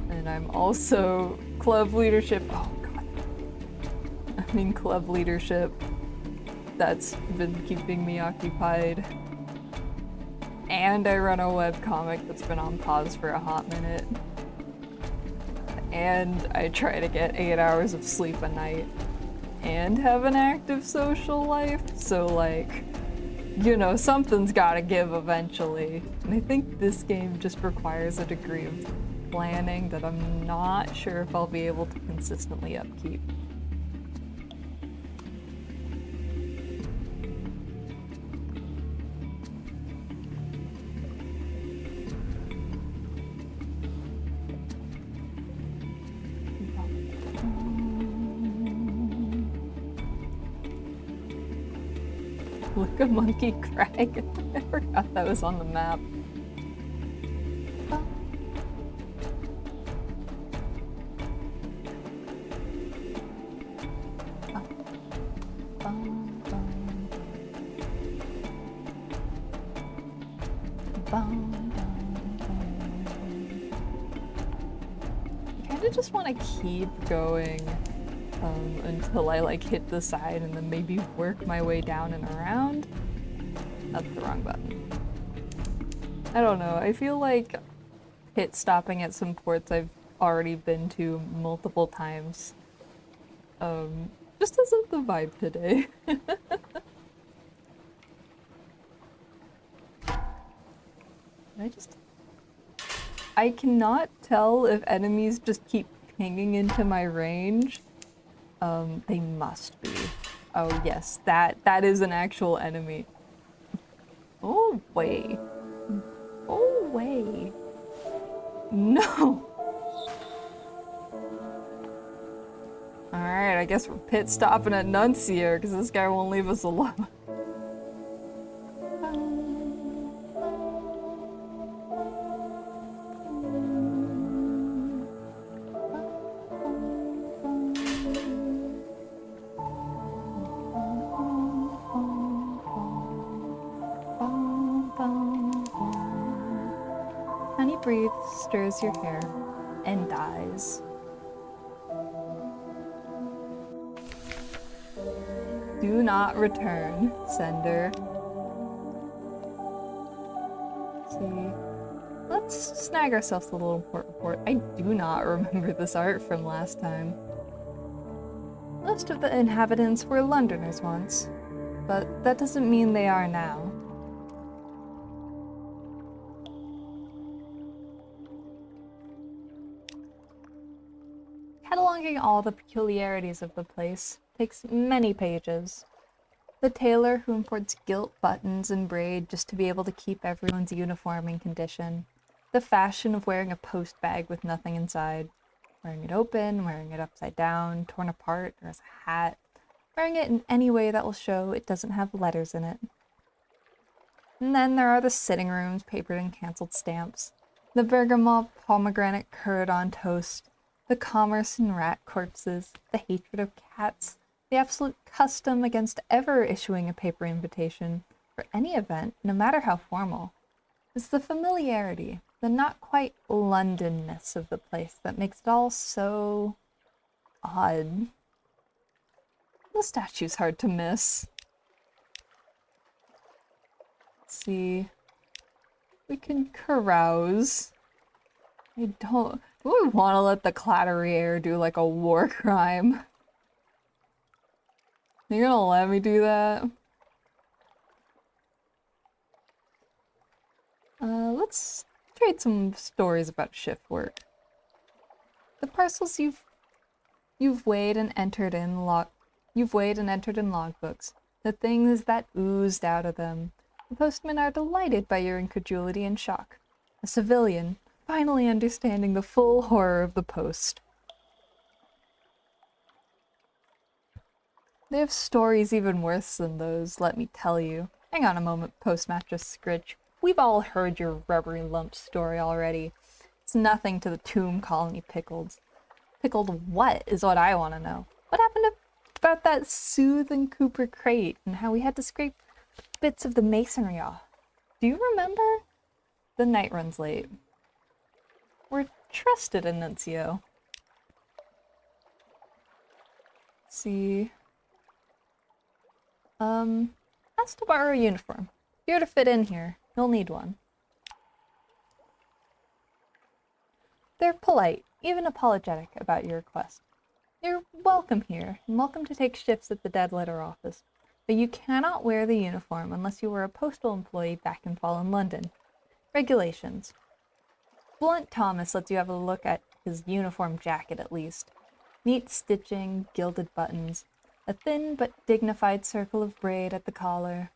And I'm also club leadership. Oh god. I mean club leadership. That's been keeping me occupied. And I run a webcomic that's been on pause for a hot minute. And I try to get 8 hours of sleep a night. And have an active social life. So like, you know, something's gotta give eventually. And I think this game just requires a degree of planning that I'm not sure if I'll be able to consistently upkeep. Look a monkey crag. I forgot that was on the map. I kinda just want to keep going. Until I like hit the side and then maybe work my way down and around. That's the wrong button. I don't know, I feel like pit stopping at some ports I've already been to multiple times. Just isn't the vibe today. I cannot tell if enemies just keep pinging into my range. They must be. Oh yes, that is an actual enemy. Oh way. Oh way. No. Alright, I guess we're pit stopping at Nuncier because this guy won't leave us alone. Honey breathes, stirs your hair, and dies. Do not return, sender. Let's see. Let's snag ourselves a little port report. I do not remember this art from last time. Most of the inhabitants were Londoners once, but that doesn't mean they are now. Cataloging all the peculiarities of the place takes many pages. The tailor who imports gilt buttons and braid just to be able to keep everyone's uniform in condition. The fashion of wearing a post bag with nothing inside. Wearing it open, wearing it upside down, torn apart, or as a hat. Wearing it in any way that will show it doesn't have letters in it. And then there are the sitting rooms papered in cancelled stamps. The bergamot pomegranate curd on toast. The commerce in rat corpses. The hatred of cats. The absolute custom against ever issuing a paper invitation for any event, no matter how formal, is the familiarity, the not quite Londonness of the place that makes it all so odd. The statue's hard to miss. Let's see. We can carouse. Do we want to let the Clatterier do like a war crime? You're gonna let me do that? Let's trade some stories about shift work. The parcels you've weighed and entered in logbooks. The things that oozed out of them. The postmen are delighted by your incredulity and shock. A civilian, finally understanding the full horror of the post. They have stories even worse than those, let me tell you. Hang on a moment, Postmaster Scritch. We've all heard your rubbery lump story already. It's nothing to the tomb colony pickled. Pickled what is what I want to know. What happened about that Soothe and Cooper crate and how we had to scrape bits of the masonry off? Do you remember? The night runs late. We're trusted, Annuncio. Let's see. Ask to borrow a uniform. If you're to fit in here, you'll need one. They're polite, even apologetic about your request. You're welcome here, and welcome to take shifts at the dead letter office. But you cannot wear the uniform unless you were a postal employee back in fallen London. Regulations. Blunt Thomas lets you have a look at his uniform jacket at least. Neat stitching, gilded buttons. A thin but dignified circle of braid at the collar.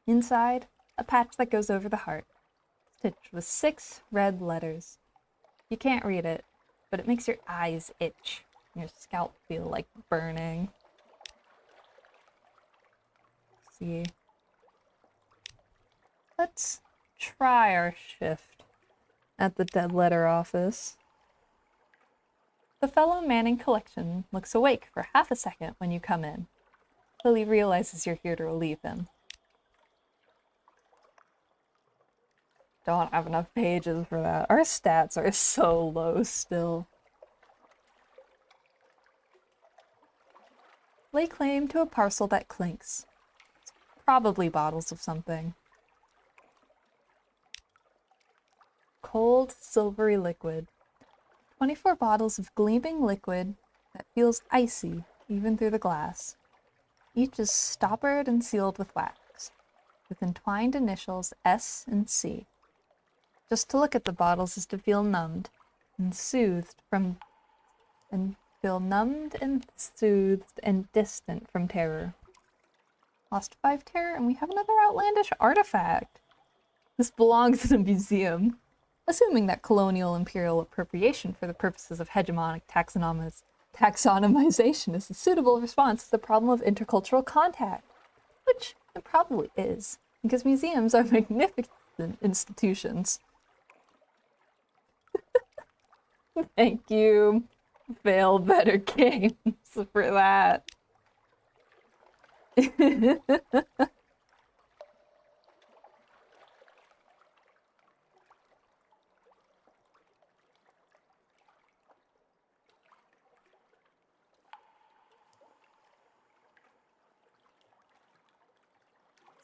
Inside, a patch that goes over the heart, stitched with 6 red letters. You can't read it, but it makes your eyes itch, and your scalp feel like burning. Let's see. Let's try our shift at the dead letter office. The fellow manning collection looks awake for half a second when you come in, till he realizes you're here to relieve him. Don't have enough pages for that. Our stats are so low still. Lay claim to a parcel that clinks. It's probably bottles of something. Cold, silvery liquid. 24 bottles of gleaming liquid that feels icy even through the glass. Each is stoppered and sealed with wax, with entwined initials S and C. Just to look at the bottles is to feel numbed and soothed from, and feel numbed and soothed and distant from terror. Lost 5 terror, and we have another outlandish artifact. This belongs in a museum. Assuming that colonial imperial appropriation for the purposes of hegemonic taxonomization is a suitable response to the problem of intercultural contact, which it probably is, because museums are magnificent institutions. Thank you, Fail Better Games, for that.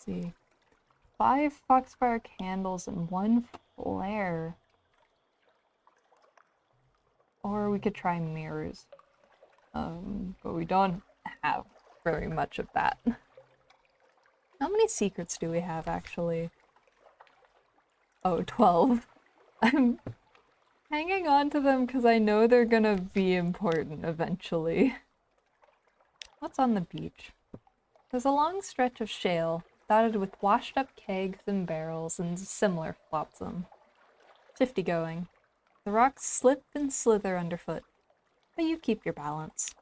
see. 5 foxfire candles and 1 flare. Or we could try mirrors. But we don't have very much of that. How many secrets do we have, actually? Oh, 12. I'm hanging on to them because I know they're gonna be important eventually. What's on the beach? There's a long stretch of shale, dotted with washed-up kegs and barrels and similar flotsam. 50 going. The rocks slip and slither underfoot, but you keep your balance.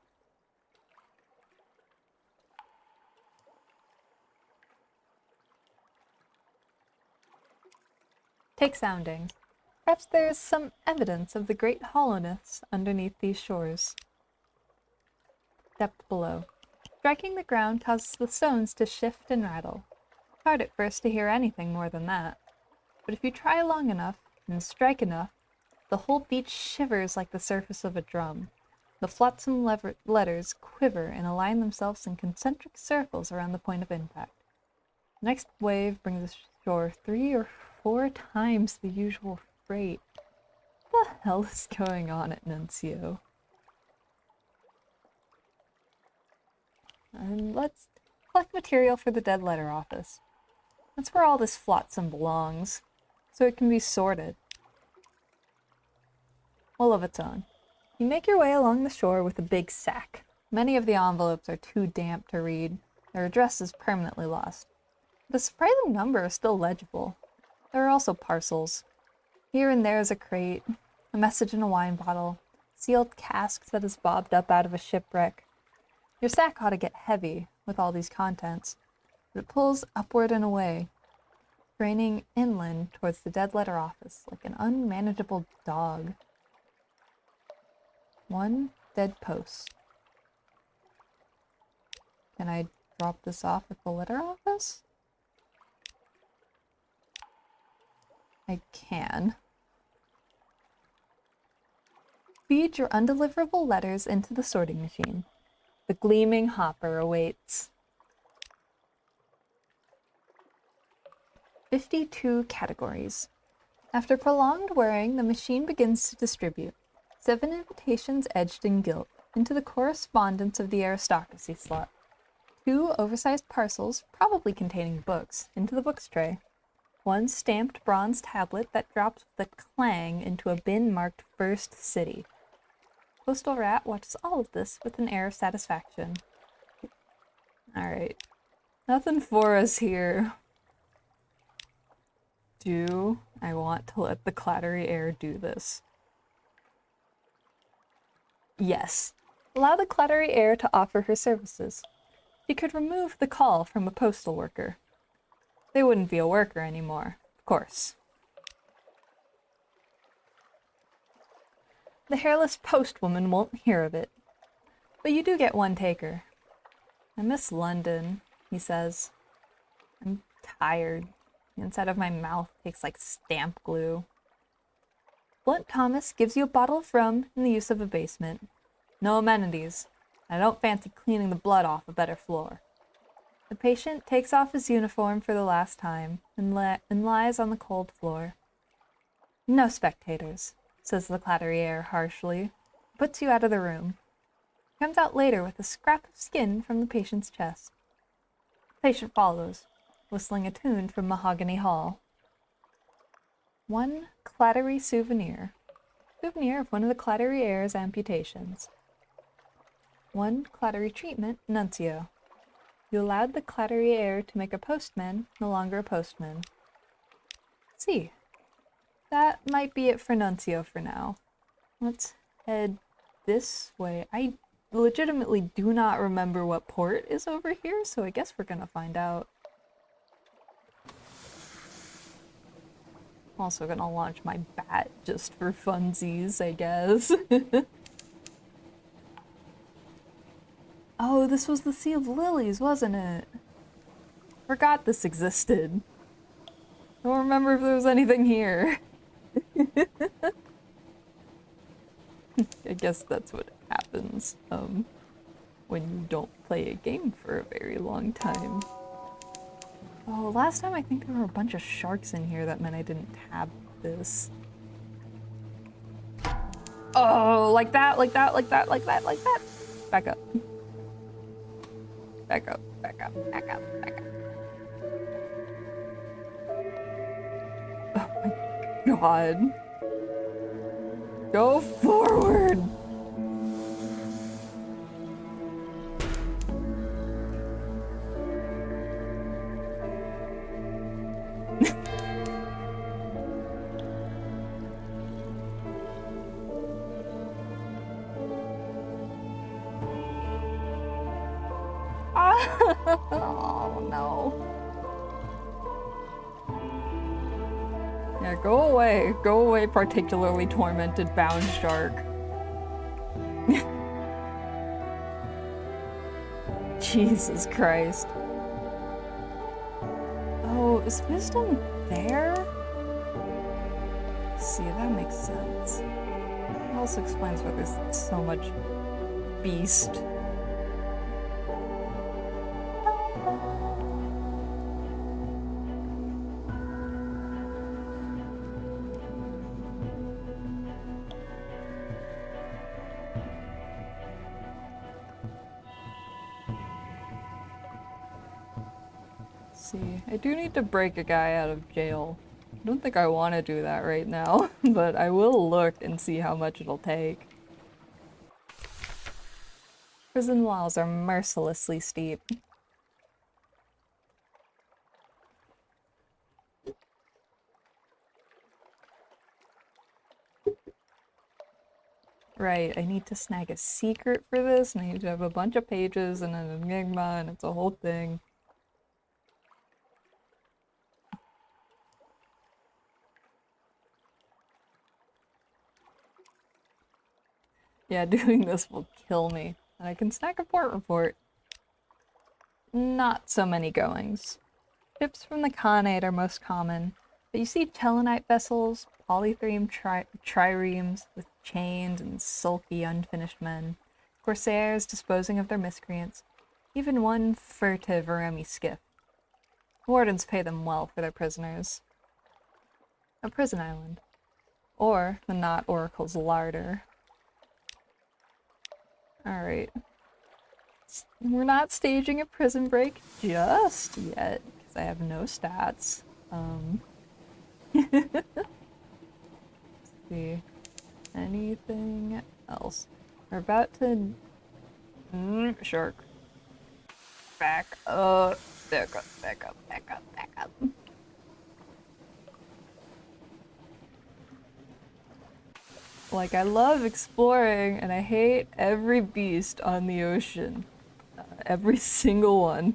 Take soundings. Perhaps there is some evidence of the great hollowness underneath these shores. Depth below. Striking the ground causes the stones to shift and rattle. It's hard at first to hear anything more than that. But if you try long enough and strike enough, the whole beach shivers like the surface of a drum. The flotsam letters quiver and align themselves in concentric circles around the point of impact. The next wave brings ashore 3 or 4 times the usual freight. What the hell is going on at Nuncio? And let's collect material for the dead letter office. That's where all this flotsam belongs, so it can be sorted. Well, of its own. You make your way along the shore with a big sack. Many of the envelopes are too damp to read. Their address is permanently lost. But a surprising number are still legible. There are also parcels. Here and there is a crate, a message in a wine bottle, sealed cask that is bobbed up out of a shipwreck. Your sack ought to get heavy with all these contents, but it pulls upward and away, straining inland towards the dead letter office like an unmanageable dog. 1 dead post. Can I drop this off at the letter office? I can. Feed your undeliverable letters into the sorting machine. The gleaming hopper awaits. 52 categories. After prolonged whirring, the machine begins to distribute. 7 invitations edged in gilt into the correspondence of the aristocracy slot. 2 oversized parcels, probably containing books, into the books tray. 1 stamped bronze tablet that drops with a clang into a bin marked First City. Postal Rat watches all of this with an air of satisfaction. Alright. Nothing for us here. Do I want to let the clattery air do this? Yes. Allow the clattery air to offer her services. She could remove the call from a postal worker. They wouldn't be a worker anymore, of course. The hairless postwoman won't hear of it. But you do get 1 taker. I miss London, he says. I'm tired. The inside of my mouth tastes like stamp glue. Blunt Thomas gives you a bottle of rum in the use of a basement. No amenities. I don't fancy cleaning the blood off a better floor. The patient takes off his uniform for the last time and lies on the cold floor. No spectators, says the clatterier harshly, puts you out of the room. He comes out later with a scrap of skin from the patient's chest. The patient follows, whistling a tune from Mahogany Hall. 1 clattery souvenir. Souvenir of one of the clatterier's amputations. 1 clattery treatment, Nuncio. You allowed the clatterier to make a postman no longer a postman. See. That might be it for Nuncio for now. Let's head this way. I legitimately do not remember what port is over here, so I guess we're gonna find out. I'm also gonna launch my bat just for funsies, I guess. Oh, this was the Sea of Lilies, wasn't it? Forgot this existed. Don't remember if there was anything here. I guess that's what happens when you don't play a game for a very long time. Oh, last time I think there were a bunch of sharks in here. That meant I didn't tab this. Oh, like that, like that, like that, like that, like that. Back up. Back up, back up, back up, back up. Oh my god. Go forward! Oh no. Yeah, go away. Go away, particularly tormented bound shark. Jesus Christ. Oh, is wisdom there? See, that makes sense. It also explains why there's so much beast. See, I do need to break a guy out of jail. I don't think I want to do that right now, but I will look and see how much it'll take. Prison walls are mercilessly steep. Right, I need to snag a secret for this, and I need to have a bunch of pages and an enigma, and it's a whole thing. Yeah, doing this will kill me. And I can snag a port report. Not so many goings. Ships from the Khanate are most common, but you see Telenite vessels, polythreme triremes with chained and sulky unfinished men, corsairs disposing of their miscreants, even one furtive Aremi skiff. Wardens pay them well for their prisoners. A prison island. Or the Knot Oracle's larder. Alright. We're not staging a prison break just yet, because I have no stats. Let's see. Anything else? We're about to... shark. Back up. Back up, back up, back up, back up. Like, I love exploring, and I hate every beast on the ocean. Every single one.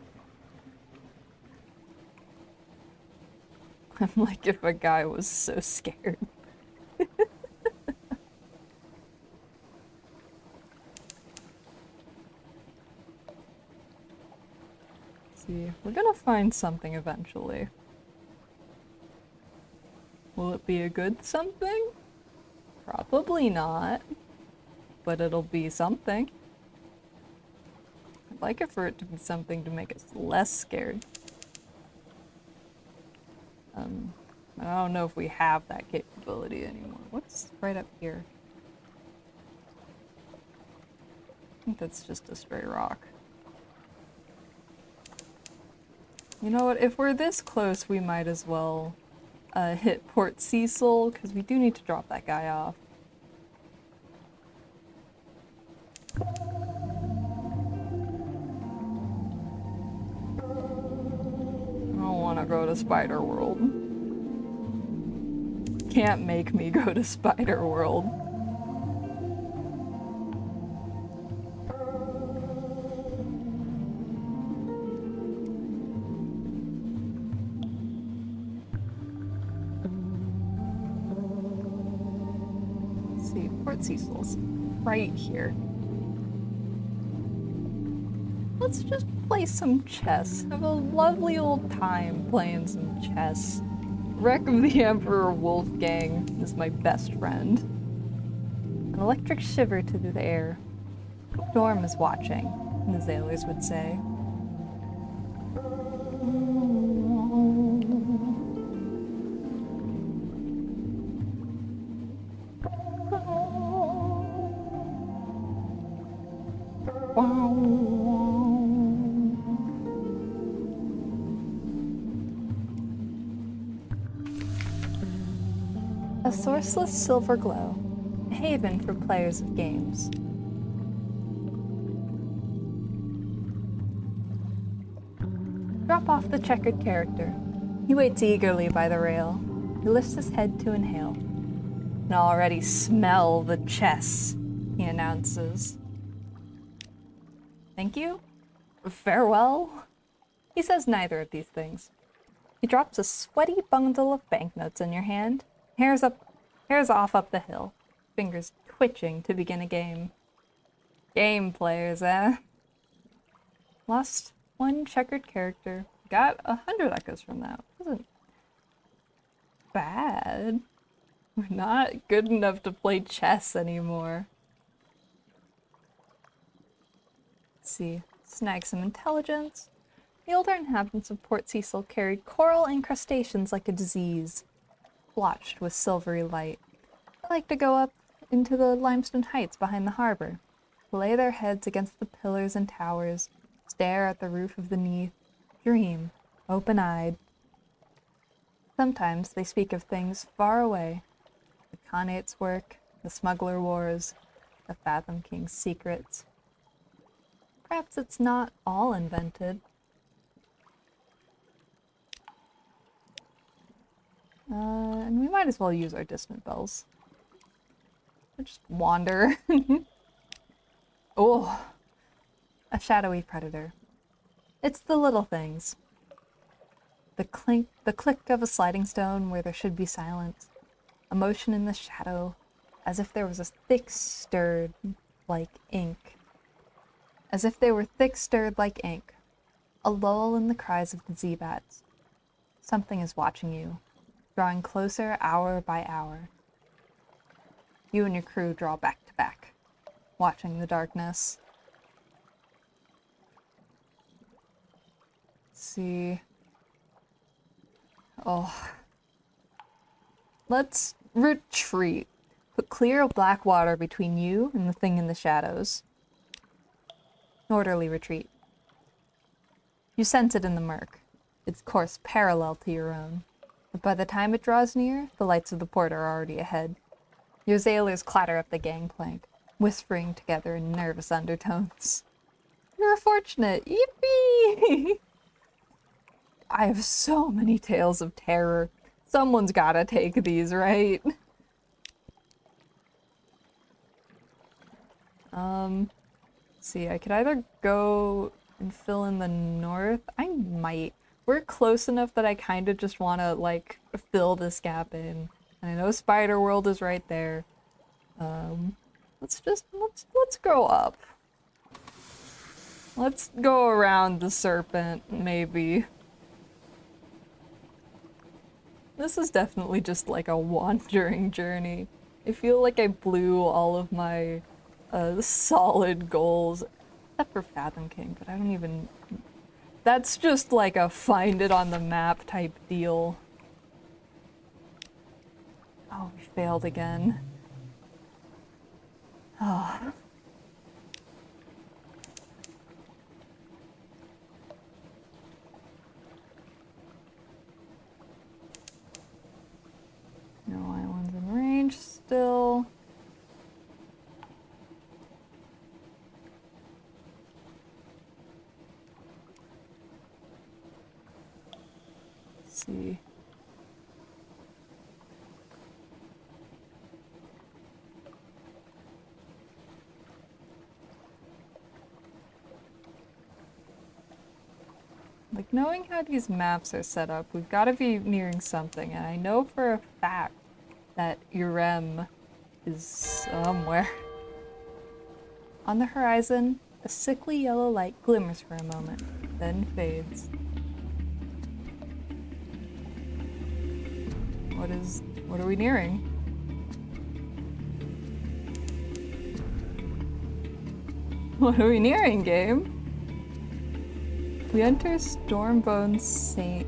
I'm like if a guy was so scared. See, we're gonna find something eventually. Will it be a good something? Probably not, but it'll be something. I'd like it for it to be something to make us less scared. I don't know if we have that capability anymore. What's right up here? I think that's just a stray rock. You know what, if we're this close, we might as well hit Port Cecil, because we do need to drop that guy off. I don't want to go to Spider World. Can't make me go to Spider World. Let's see, Port Cecil's right here. Let's just play some chess. Have a lovely old time playing some chess. Wreck of the Emperor Wolfgang is my best friend. An electric shiver to the air. Storm is watching, the sailors would say. A sourceless silver glow, a haven for players of games. Drop off the checkered character. He waits eagerly by the rail. He lifts his head to inhale. "I can already smell the chess," he announces. "Thank you? Farewell?" He says neither of these things. He drops a sweaty bundle of banknotes in your hand, hares off up the hill, fingers twitching to begin a game. Game players, eh? Lost one checkered character. Got 100 echoes from that. Wasn't bad. We're not good enough to play chess anymore. Let's see. Snag some intelligence. The older inhabitants of Port Cecil carried coral incrustations like a disease, blotched with silvery light. They like to go up into the limestone heights behind the harbor, lay their heads against the pillars and towers, stare at the roof of the Neath, dream, open-eyed. Sometimes they speak of things far away, the Khanate's work, the smuggler wars, the Fathom King's secrets. Perhaps it's not all invented. And we might as well use our distant bells. We'll just wander. Oh, a shadowy predator. It's the little things. The click of a sliding stone where there should be silence. A motion in the shadow, as if there was a thick stirred like ink. As if they were thick stirred like ink. A lull in the cries of the Z-bats. Something is watching you, drawing closer hour by hour. You and your crew draw back to back, watching the darkness. Let's see. Oh. Let's retreat. Put clear black water between you and the thing in the shadows. An orderly retreat. You sense it in the murk, its course parallel to your own. But by the time it draws near, the lights of the port are already ahead. Your sailors clatter up the gangplank, whispering together in nervous undertones. You're fortunate! Yippee! I have so many tales of terror. Someone's gotta take these, right? Let's see, I could either go and fill in the north. I might. We're close enough that I kind of just want to, like, fill this gap in. And I know Spider World is right there. Let's go up. Let's go around the serpent, maybe. This is definitely just like a wandering journey. I feel like I blew all of my solid goals, except for Fathom King, but I don't even... That's just like a find it on the map type deal. Oh, we failed again. Oh. No islands in range still. Let's see. Like, knowing how these maps are set up, we've got to be nearing something, and I know for a fact that Urem is somewhere. On the horizon, a sickly yellow light glimmers for a moment, then fades. What are we nearing? What are we nearing, game? We enter Stormbones. Saint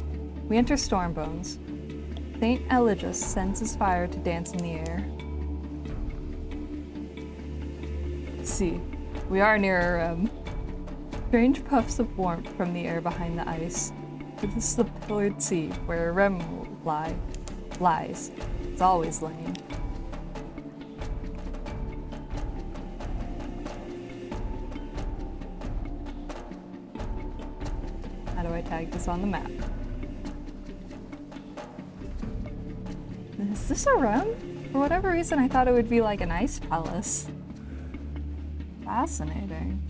Eligius sends his fire to dance in the air. Let's see. We are near strange puffs of warmth from the air behind the ice. This is the pillared sea where Rem lies. It's always laying. How do I tag this on the map? Is this a Rem? For whatever reason, I thought it would be like an ice palace. Fascinating.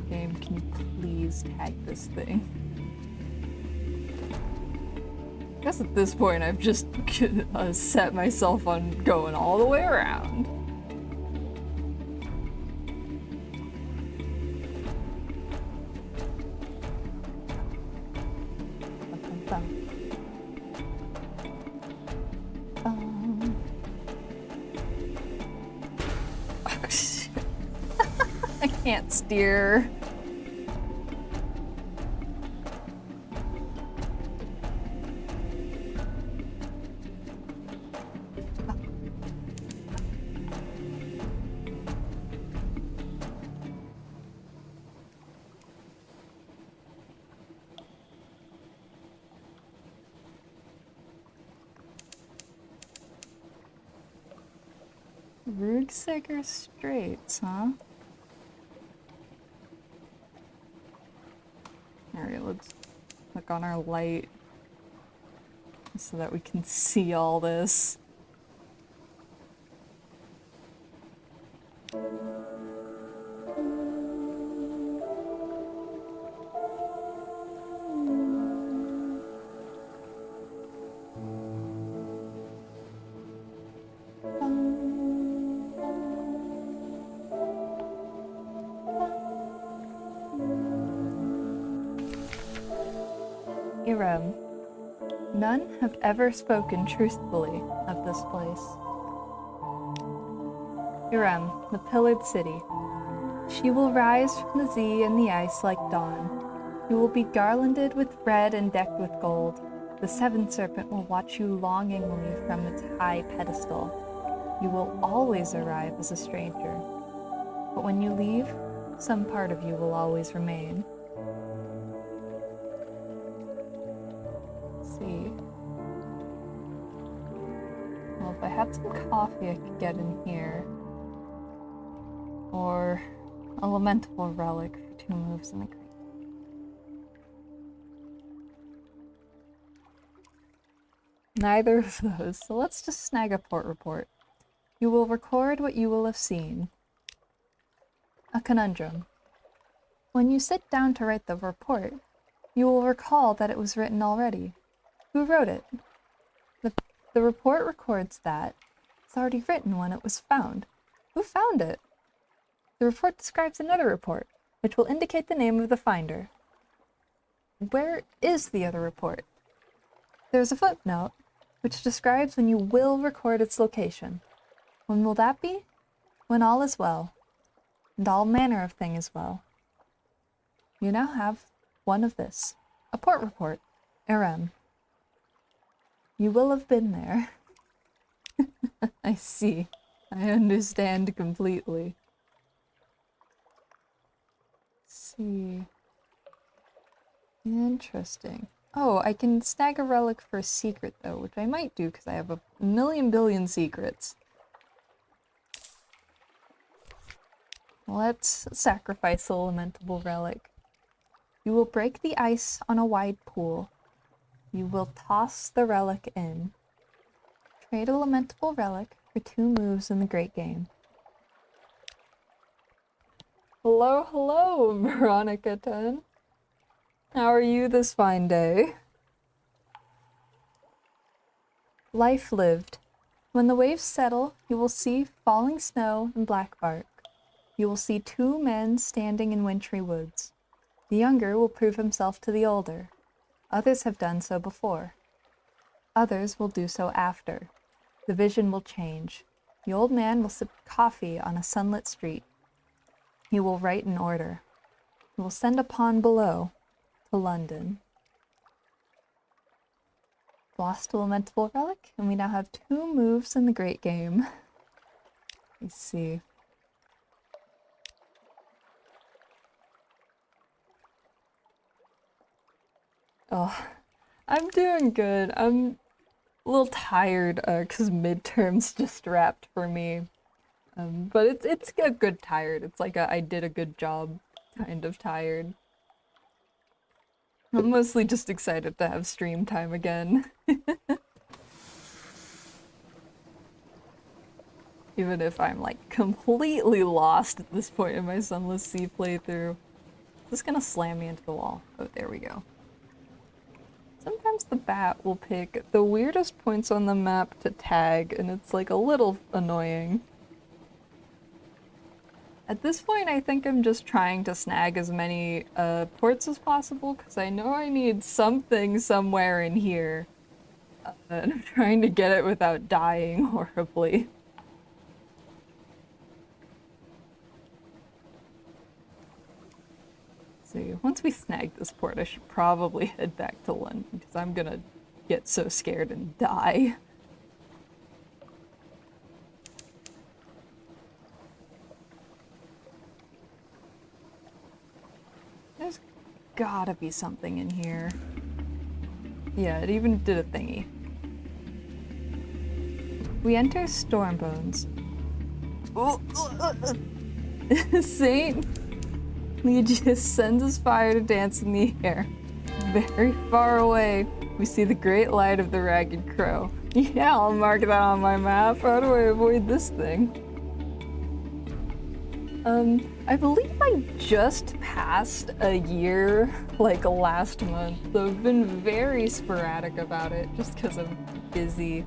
Game, can you please tag this thing? I guess at this point I've just set myself on going all the way around. I can't steer. Rugseger Straits, huh? Alright, let's click on our light so that we can see all this. Irem, none have ever spoken truthfully of this place. Irem, the pillared city. She will rise from the sea and the ice like dawn. You will be garlanded with red and decked with gold. The seventh serpent will watch you longingly from its high pedestal. You will always arrive as a stranger. But when you leave, some part of you will always remain. See. Well, if I had some coffee I could get in here. Or a lamentable relic for 2 moves in the creek. Neither of those, so let's just snag a port report. You will record what you will have seen. A conundrum. When you sit down to write the report, you will recall that it was written already. Who wrote it? The report records that it's already written when it was found. Who found it? The report describes another report, which will indicate the name of the finder. Where is the other report? There's a footnote, which describes when you will record its location. When will that be? When all is well, and all manner of thing is well. You now have one of this, a port report, Irem. You will have been there. I see. I understand completely. Let's see. Interesting. Oh, I can snag a relic for a secret though, which I might do because I have a million billion secrets. Let's sacrifice the lamentable relic. You will break the ice on a wide pool. You will toss the relic in. Trade a lamentable relic for 2 moves in the great game. Hello, hello, Veronica 10. How are you this fine day? Life lived. When the waves settle, you will see falling snow and black bark. You will see 2 men standing in wintry woods. The younger will prove himself to the older. Others have done so before. Others will do so after. The vision will change. The old man will sip coffee on a sunlit street. He will write an order. He will send a pawn below to London. Lost Elemental Relic, and we now have 2 moves in the Great Game. Let's see. Oh, I'm doing good. I'm a little tired because midterms just wrapped for me. But it's a good tired. It's like I did a good job kind of tired. I'm mostly just excited to have stream time again. Even if I'm like completely lost at this point in my Sunless Sea playthrough. Is this gonna slam me into the wall? Oh, there we go. Sometimes the bat will pick the weirdest points on the map to tag, and it's like a little annoying. At this point, I think I'm just trying to snag as many ports as possible, because I know I need something somewhere in here. And I'm trying to get it without dying horribly. See, once we snag this port, I should probably head back to London, because I'm gonna get so scared and die. There's gotta be something in here. Yeah, it even did a thingy. We enter Stormbones. Saint Legius sends his fire to dance in the air. Very far away, we see the great light of the Ragged Crow. Yeah, I'll mark that on my map. How do I avoid this thing? I believe I just passed a year, like last month, so I've been very sporadic about it, just because I'm busy.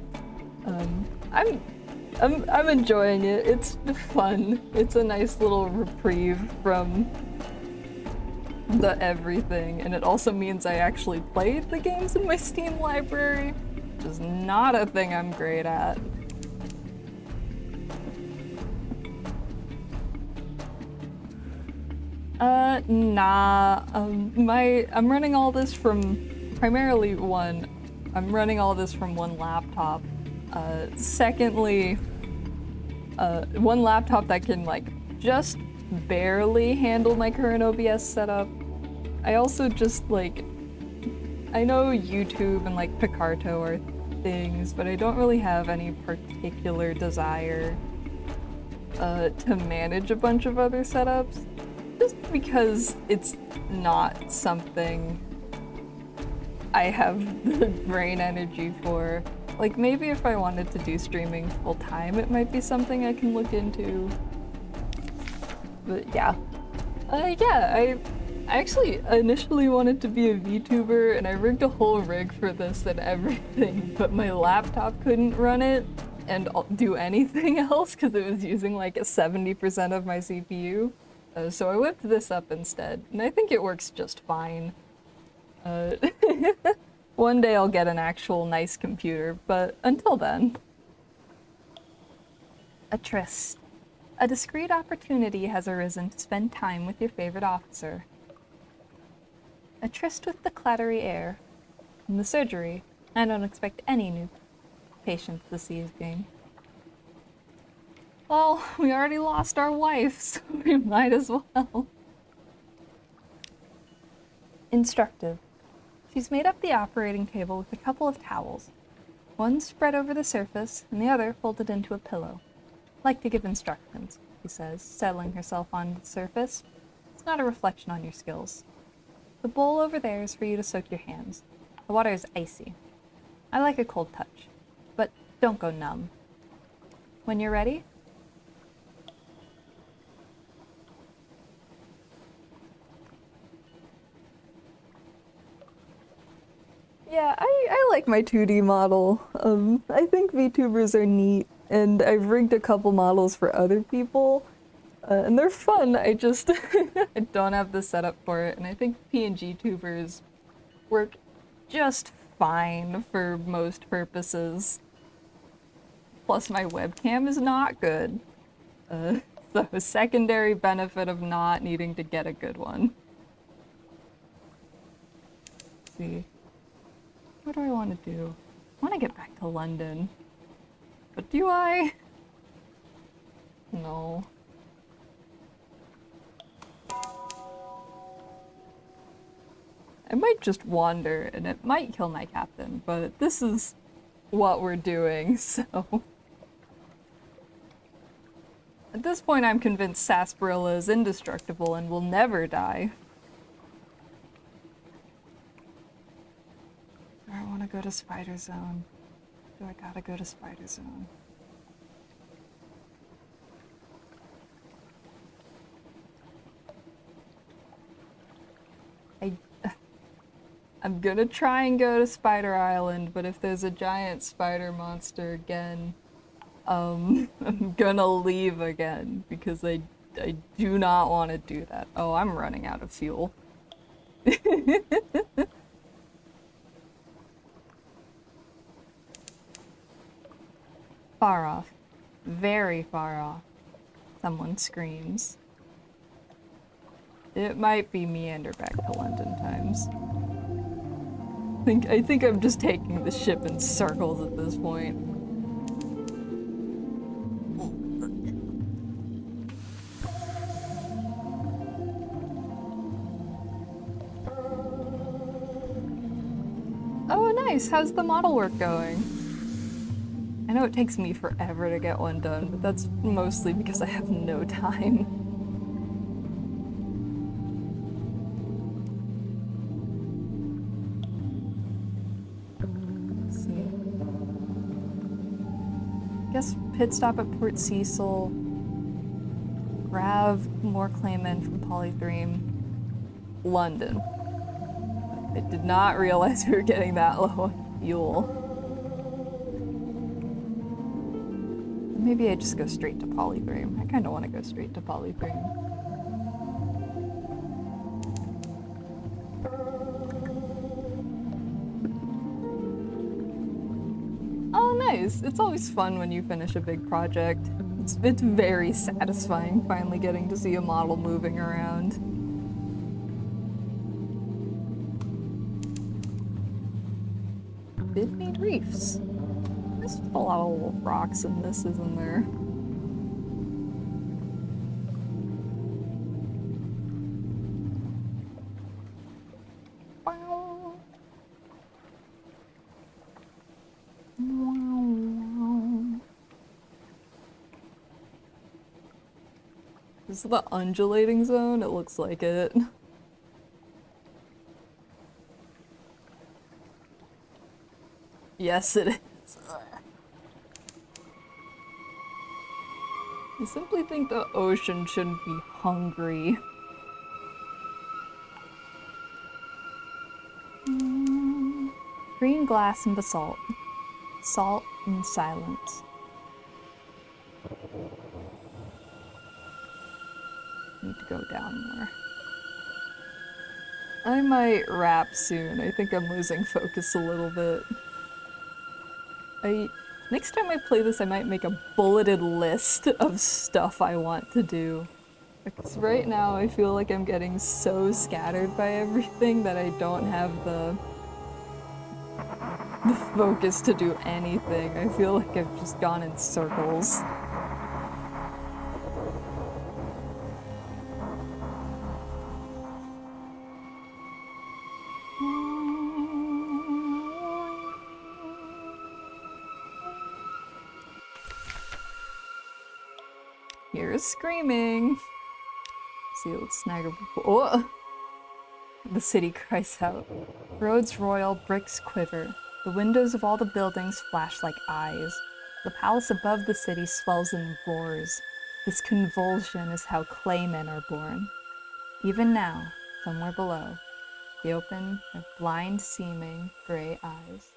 I'm enjoying it. It's fun. It's a nice little reprieve from the everything, and it also means I actually played the games in my Steam library, which is not a thing I'm great at. Nah. I'm running all this from primarily I'm running all this from one laptop. Secondly, one laptop that can like just barely handle my current OBS setup. I also just like, I know YouTube and like Picarto are things, but I don't really have any particular desire to manage a bunch of other setups, just because it's not something I have the brain energy for. Like, maybe if I wanted to do streaming full time, it might be something I can look into. But yeah. I actually initially wanted to be a VTuber, and I rigged a whole rig for this and everything, but my laptop couldn't run it and do anything else because it was using like 70% of my CPU. So I whipped this up instead, and I think it works just fine. One day I'll get an actual nice computer, but until then. A tryst. A discreet opportunity has arisen to spend time with your favorite officer. A tryst with the clattery air. In the surgery, I don't expect any new patients this evening. Well, we already lost our wife, so we might as well. Instructive. She's made up the operating table with a couple of towels. One spread over the surface, and the other folded into a pillow. Like to give instructions, she says, settling herself onto the surface. It's not a reflection on your skills. The bowl over there is for you to soak your hands. The water is icy. I like a cold touch, but don't go numb. When you're ready, yeah, I like my 2D model. I think VTubers are neat, and I've rigged a couple models for other people, and they're fun. I just I don't have the setup for it, and I think PNG tubers work just fine for most purposes. Plus, my webcam is not good. So a secondary benefit of not needing to get a good one. Let's see. What do I want to do? want to get back to London. But do I? No. I might just wander, and it might kill my captain, but this is what we're doing, so... At this point, I'm convinced sarsaparilla is indestructible and will never die. Do I want to go to Spider Zone? Do I gotta go to Spider Zone? I'm gonna try and go to Spider Island, but if there's a giant spider monster again, I'm gonna leave again because I do not want to do that. Oh, I'm running out of fuel. Far off. Very far off. Someone screams. It might be meander back to London times. I think I'm just taking the ship in circles at this point. Oh, nice! How's the model work going? I know it takes me forever to get one done, but that's mostly because I have no time. Let's see. Guess pit stop at Port Cecil. Grab more claymen from Polythreme. London. I did not realize we were getting that low on fuel. Maybe I just go straight to Polythreme. I kind of want to go straight to Polythreme. Oh, nice! It's always fun when you finish a big project. It's very satisfying finally getting to see a model moving around. Bid-made reefs. There's a lot of little rocks in this, isn't there? Wow. Wow. Is this the undulating zone? It looks like it. Yes, it is. I simply think the ocean shouldn't be hungry. Green glass and basalt. Salt and silence. Need to go down more. I might wrap soon. I think I'm losing focus a little bit. Next time I play this, I might make a bulleted list of stuff I want to do. Because right now I feel like I'm getting so scattered by everything that I don't have the focus to do anything. I feel like I've just gone in circles. Here's screaming. See, let's snag her. Oh! The city cries out. Roads royal, bricks quiver. The windows of all the buildings flash like eyes. The palace above the city swells and roars. This convulsion is how claymen are born. Even now, somewhere below, they open their blind, seeming, gray eyes.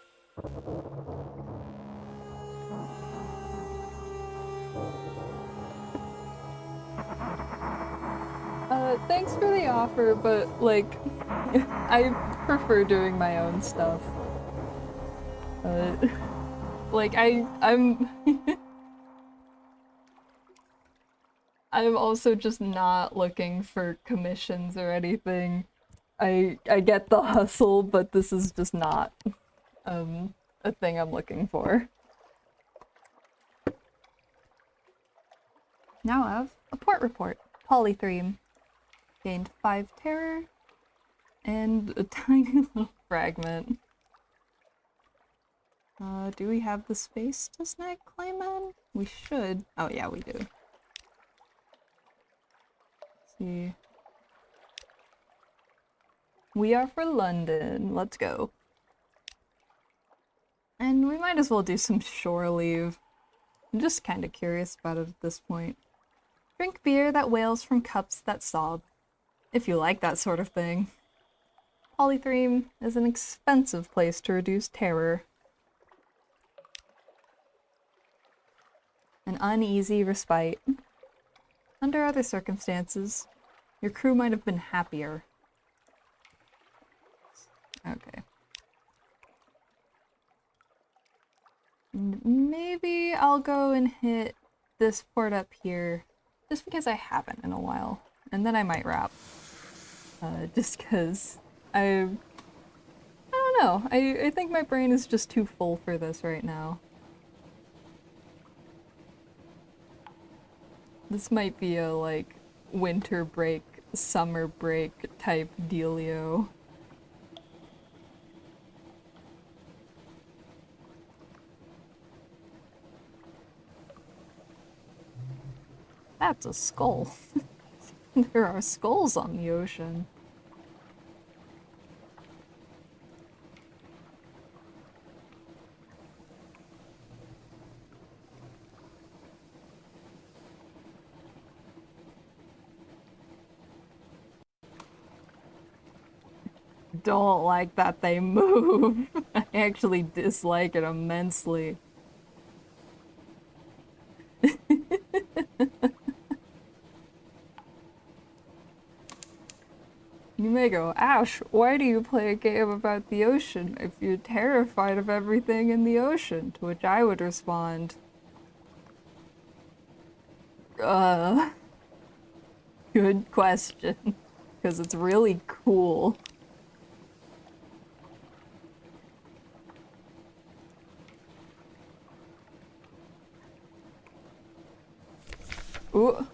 Thanks for the offer, but, like, I prefer doing my own stuff. Like, I'm I'm also just not looking for commissions or anything. I get the hustle, but this is just not, a thing I'm looking for. Now I have a port report. Polythreme. Gained 5 terror and a tiny little fragment. Do we have the space to snag Clayman? We should. Oh yeah, we do. Let's see. We are for London. Let's go. And we might as well do some shore leave. I'm just kind of curious about it at this point. Drink beer that wails from cups that sob. If you like that sort of thing. Polythreme is an expensive place to reduce terror. An uneasy respite. Under other circumstances, your crew might have been happier. Okay. Maybe I'll go and hit this port up here, just because I haven't in a while. And then I might wrap. Just because I don't know. I think my brain is just too full for this right now. This might be a, like, winter break, summer break type dealio. That's a skull. There are skulls on the ocean. Don't like that they move. I actually dislike it immensely. You may go, Ash, why do you play a game about the ocean if you're terrified of everything in the ocean? To which I would respond, good question. Because it's really cool. Ooh.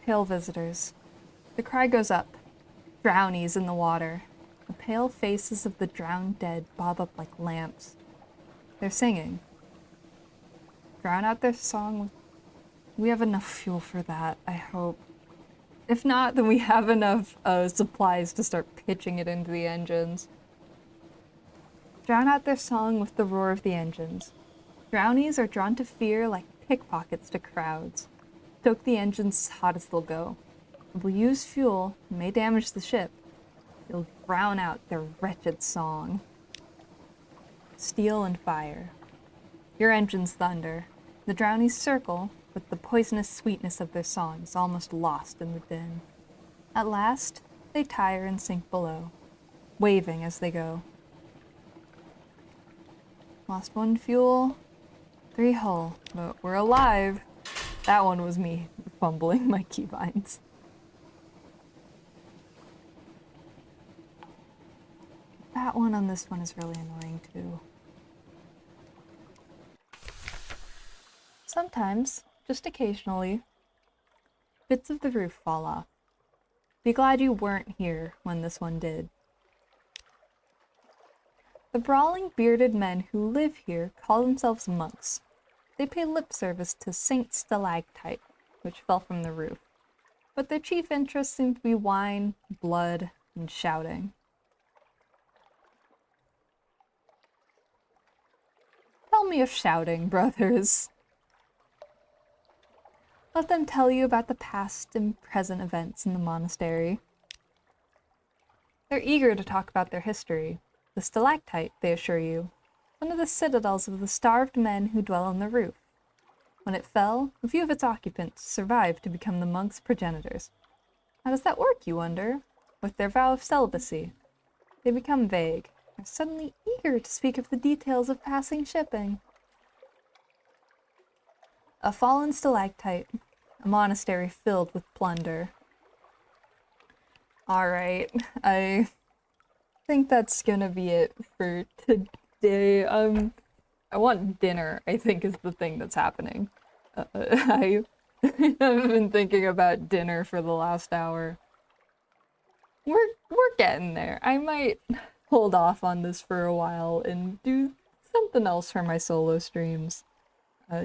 Pale visitors. The cry goes up. Drownies in the water. The pale faces of the drowned dead bob up like lamps. They're singing. Drown out their song with... We have enough fuel for that, I hope. If not, then we have enough supplies to start pitching it into the engines. Drown out their song with the roar of the engines. Drownies are drawn to fear like pickpockets to crowds. Stoke the engines as hot as they'll go. It will use fuel, may damage the ship. It'll drown out their wretched song. Steel and fire. Your engines thunder. The drownies circle, but the poisonous sweetness of their song is almost lost in the din. At last, they tire and sink below, waving as they go. Lost 1 fuel, 3 hull, but we're alive. That one was me fumbling my keybinds. That one on this one is really annoying too. Sometimes, just occasionally, bits of the roof fall off. Be glad you weren't here when this one did. The brawling bearded men who live here call themselves monks. They pay lip service to Saint Stalactite, which fell from the roof. But their chief interests seem to be wine, blood, and shouting. Tell me of shouting, brothers. Let them tell you about the past and present events in the monastery. They're eager to talk about their history. The stalactite, they assure you, one of the citadels of the starved men who dwell on the roof. When it fell, a few of its occupants survived to become the monks' progenitors. How does that work, you wonder? With their vow of celibacy. They become vague, are suddenly eager to speak of the details of passing shipping. A fallen stalactite, a monastery filled with plunder. Alright, I think that's gonna be it for day. I want dinner, I think, is the thing that's happening. I've been thinking about dinner for the last hour. We're getting there. I might hold off on this for a while and do something else for my solo streams.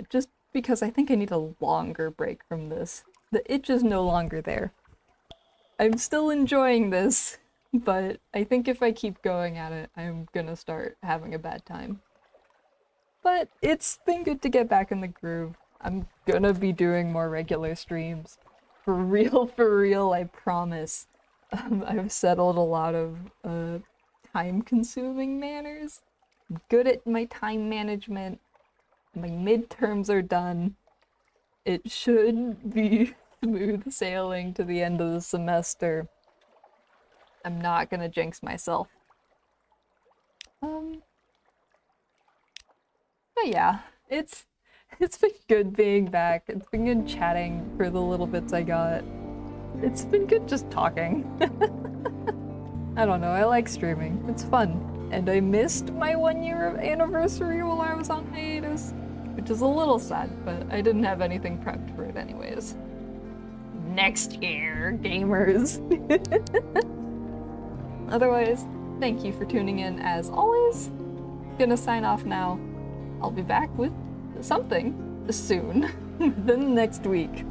Just because I think I need a longer break from this. The itch is no longer there. I'm still enjoying this, but I think if I keep going at it, I'm gonna start having a bad time. But it's been good to get back in the groove. I'm gonna be doing more regular streams. For real, I promise. I've settled a lot of time-consuming manners. I'm good at my time management. My midterms are done. It should be smooth sailing to the end of the semester. I'm not gonna jinx myself. But yeah, it's been good being back. It's been good chatting for the little bits I got. It's been good just talking. I don't know, I like streaming. It's fun. And I missed my 1-year anniversary while I was on hiatus, which is a little sad, but I didn't have anything prepped for it anyways. Next year, gamers. Otherwise, thank you for tuning in as always. Gonna sign off now. I'll be back with something soon, then next week.